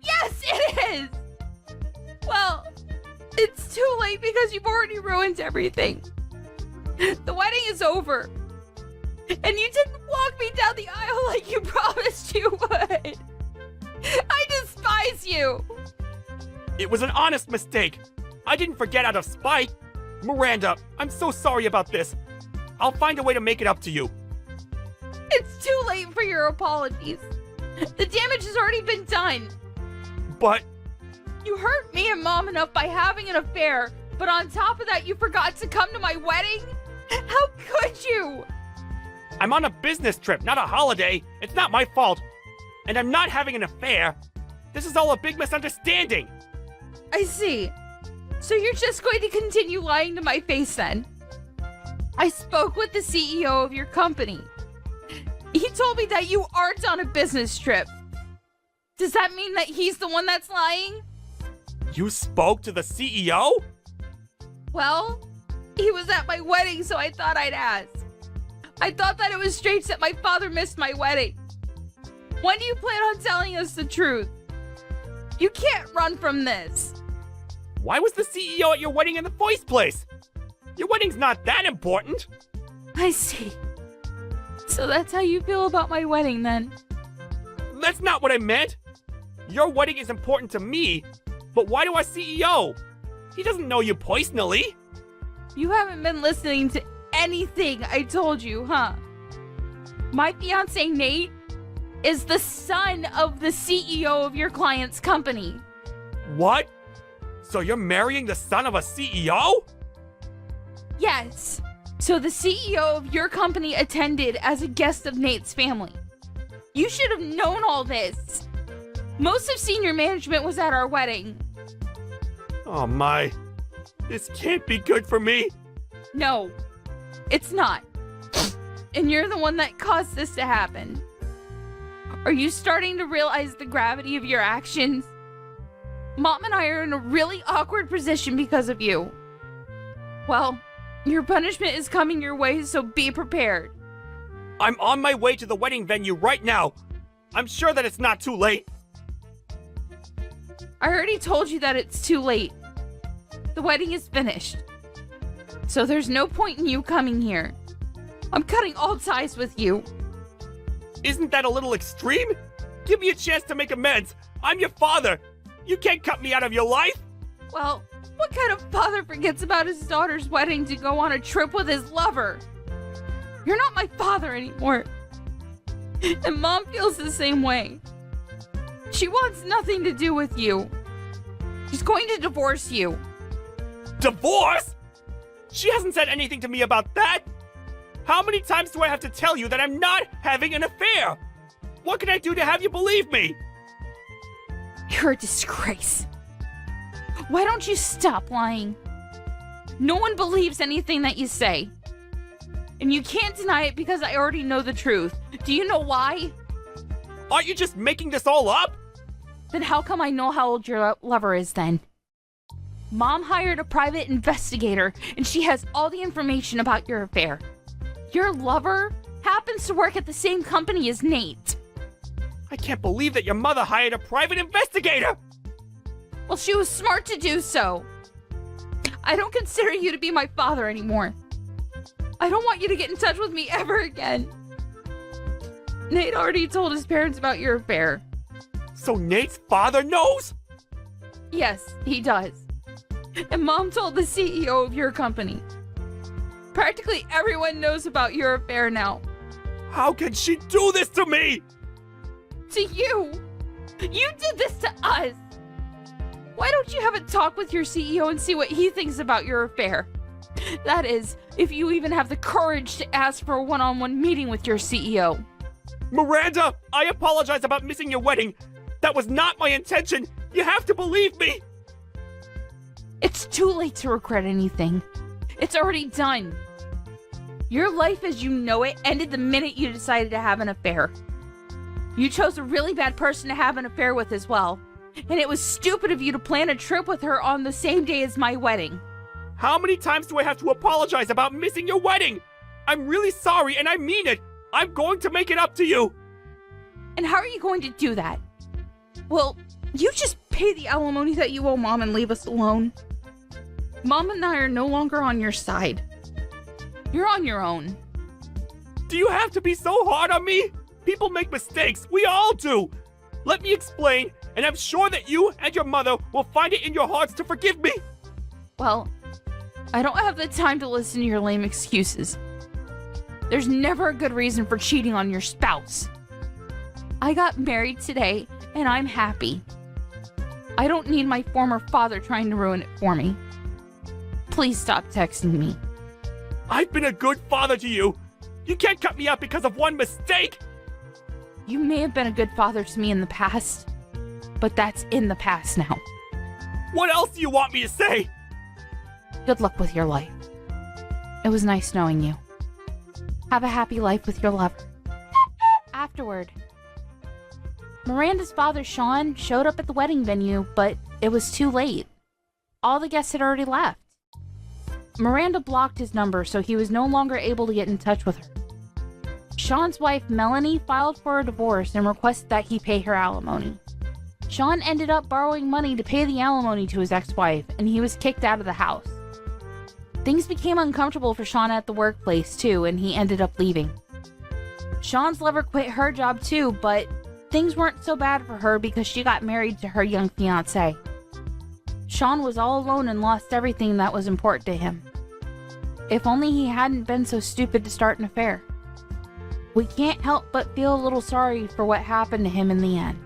[SPEAKER 8] Yes, it is! Well, it's too late because you've already ruined everything. The wedding is over. And you didn't walk me down the aisle like you promised you would. I despise you.
[SPEAKER 9] It was an honest mistake. I didn't forget out of spite. Miranda, I'm so sorry about this. I'll find a way to make it up to you.
[SPEAKER 8] It's too late for your apologies. The damage has already been done.
[SPEAKER 9] But
[SPEAKER 8] You hurt me and Mom enough by having an affair, but on top of that, you forgot to come to my wedding? How could you?
[SPEAKER 9] I'm on a business trip, not a holiday. It's not my fault. And I'm not having an affair. This is all a big misunderstanding.
[SPEAKER 8] I see. So you're just going to continue lying to my face then? I spoke with the CEO of your company. He told me that you aren't on a business trip. Does that mean that he's the one that's lying?
[SPEAKER 9] You spoke to the CEO?
[SPEAKER 8] Well, he was at my wedding, so I thought I'd ask. I thought that it was strange that my father missed my wedding. When do you plan on telling us the truth? You can't run from this.
[SPEAKER 9] Why was the CEO at your wedding in the first place? Your wedding's not that important.
[SPEAKER 8] I see. So that's how you feel about my wedding then?
[SPEAKER 9] That's not what I meant. Your wedding is important to me, but why to our CEO? He doesn't know you personally.
[SPEAKER 8] You haven't been listening to anything I told you, huh? My fiance Nate is the son of the CEO of your client's company.
[SPEAKER 9] What? So you're marrying the son of a CEO?
[SPEAKER 8] Yes. So the CEO of your company attended as a guest of Nate's family. You should have known all this. Most of senior management was at our wedding.
[SPEAKER 9] Oh my. This can't be good for me.
[SPEAKER 8] No, it's not. And you're the one that caused this to happen. Are you starting to realize the gravity of your actions? Mom and I are in a really awkward position because of you. Well, your punishment is coming your way, so be prepared.
[SPEAKER 9] I'm on my way to the wedding venue right now. I'm sure that it's not too late.
[SPEAKER 8] I already told you that it's too late. The wedding is finished. So there's no point in you coming here. I'm cutting all ties with you.
[SPEAKER 9] Isn't that a little extreme? Give me a chance to make amends. I'm your father. You can't cut me out of your life.
[SPEAKER 8] Well, what kind of father forgets about his daughter's wedding to go on a trip with his lover? You're not my father anymore. And Mom feels the same way. She wants nothing to do with you. She's going to divorce you.
[SPEAKER 9] Divorce? She hasn't said anything to me about that. How many times do I have to tell you that I'm not having an affair? What can I do to have you believe me?
[SPEAKER 8] You're a disgrace. Why don't you stop lying? No one believes anything that you say. And you can't deny it because I already know the truth. Do you know why?
[SPEAKER 9] Aren't you just making this all up?
[SPEAKER 8] Then how come I know how old your lover is then? Mom hired a private investigator, and she has all the information about your affair. Your lover happens to work at the same company as Nate.
[SPEAKER 9] I can't believe that your mother hired a private investigator!
[SPEAKER 8] Well, she was smart to do so. I don't consider you to be my father anymore. I don't want you to get in touch with me ever again. Nate already told his parents about your affair.
[SPEAKER 9] So Nate's father knows?
[SPEAKER 8] Yes, he does. And Mom told the CEO of your company. Practically everyone knows about your affair now.
[SPEAKER 9] How can she do this to me?
[SPEAKER 8] To you? You did this to us! Why don't you have a talk with your CEO and see what he thinks about your affair? That is, if you even have the courage to ask for a one-on-one meeting with your CEO.
[SPEAKER 9] Miranda, I apologize about missing your wedding. That was not my intention. You have to believe me.
[SPEAKER 8] It's too late to regret anything. It's already done. Your life as you know it ended the minute you decided to have an affair. You chose a really bad person to have an affair with as well. And it was stupid of you to plan a trip with her on the same day as my wedding.
[SPEAKER 9] How many times do I have to apologize about missing your wedding? I'm really sorry and I mean it. I'm going to make it up to you.
[SPEAKER 8] And how are you going to do that? Well, you just pay the alimony that you owe Mom and leave us alone. Mom and I are no longer on your side. You're on your own.
[SPEAKER 9] Do you have to be so hard on me? People make mistakes. We all do. Let me explain, and I'm sure that you and your mother will find it in your hearts to forgive me.
[SPEAKER 8] Well, I don't have the time to listen to your lame excuses. There's never a good reason for cheating on your spouse. I got married today, and I'm happy. I don't need my former father trying to ruin it for me. Please stop texting me.
[SPEAKER 9] I've been a good father to you. You can't cut me out because of one mistake.
[SPEAKER 8] You may have been a good father to me in the past, but that's in the past now.
[SPEAKER 9] What else do you want me to say?
[SPEAKER 8] Good luck with your life. It was nice knowing you. Have a happy life with your lover. Afterward, Miranda's father, Sean, showed up at the wedding venue, but it was too late. All the guests had already left. Miranda blocked his number, so he was no longer able to get in touch with her. Sean's wife, Melanie, filed for a divorce and requested that he pay her alimony. Sean ended up borrowing money to pay the alimony to his ex-wife, and he was kicked out of the house. Things became uncomfortable for Sean at the workplace, too, and he ended up leaving. Sean's lover quit her job, too, but things weren't so bad for her because she got married to her young fiancé. Sean was all alone and lost everything that was important to him. If only he hadn't been so stupid to start an affair. We can't help but feel a little sorry for what happened to him in the end.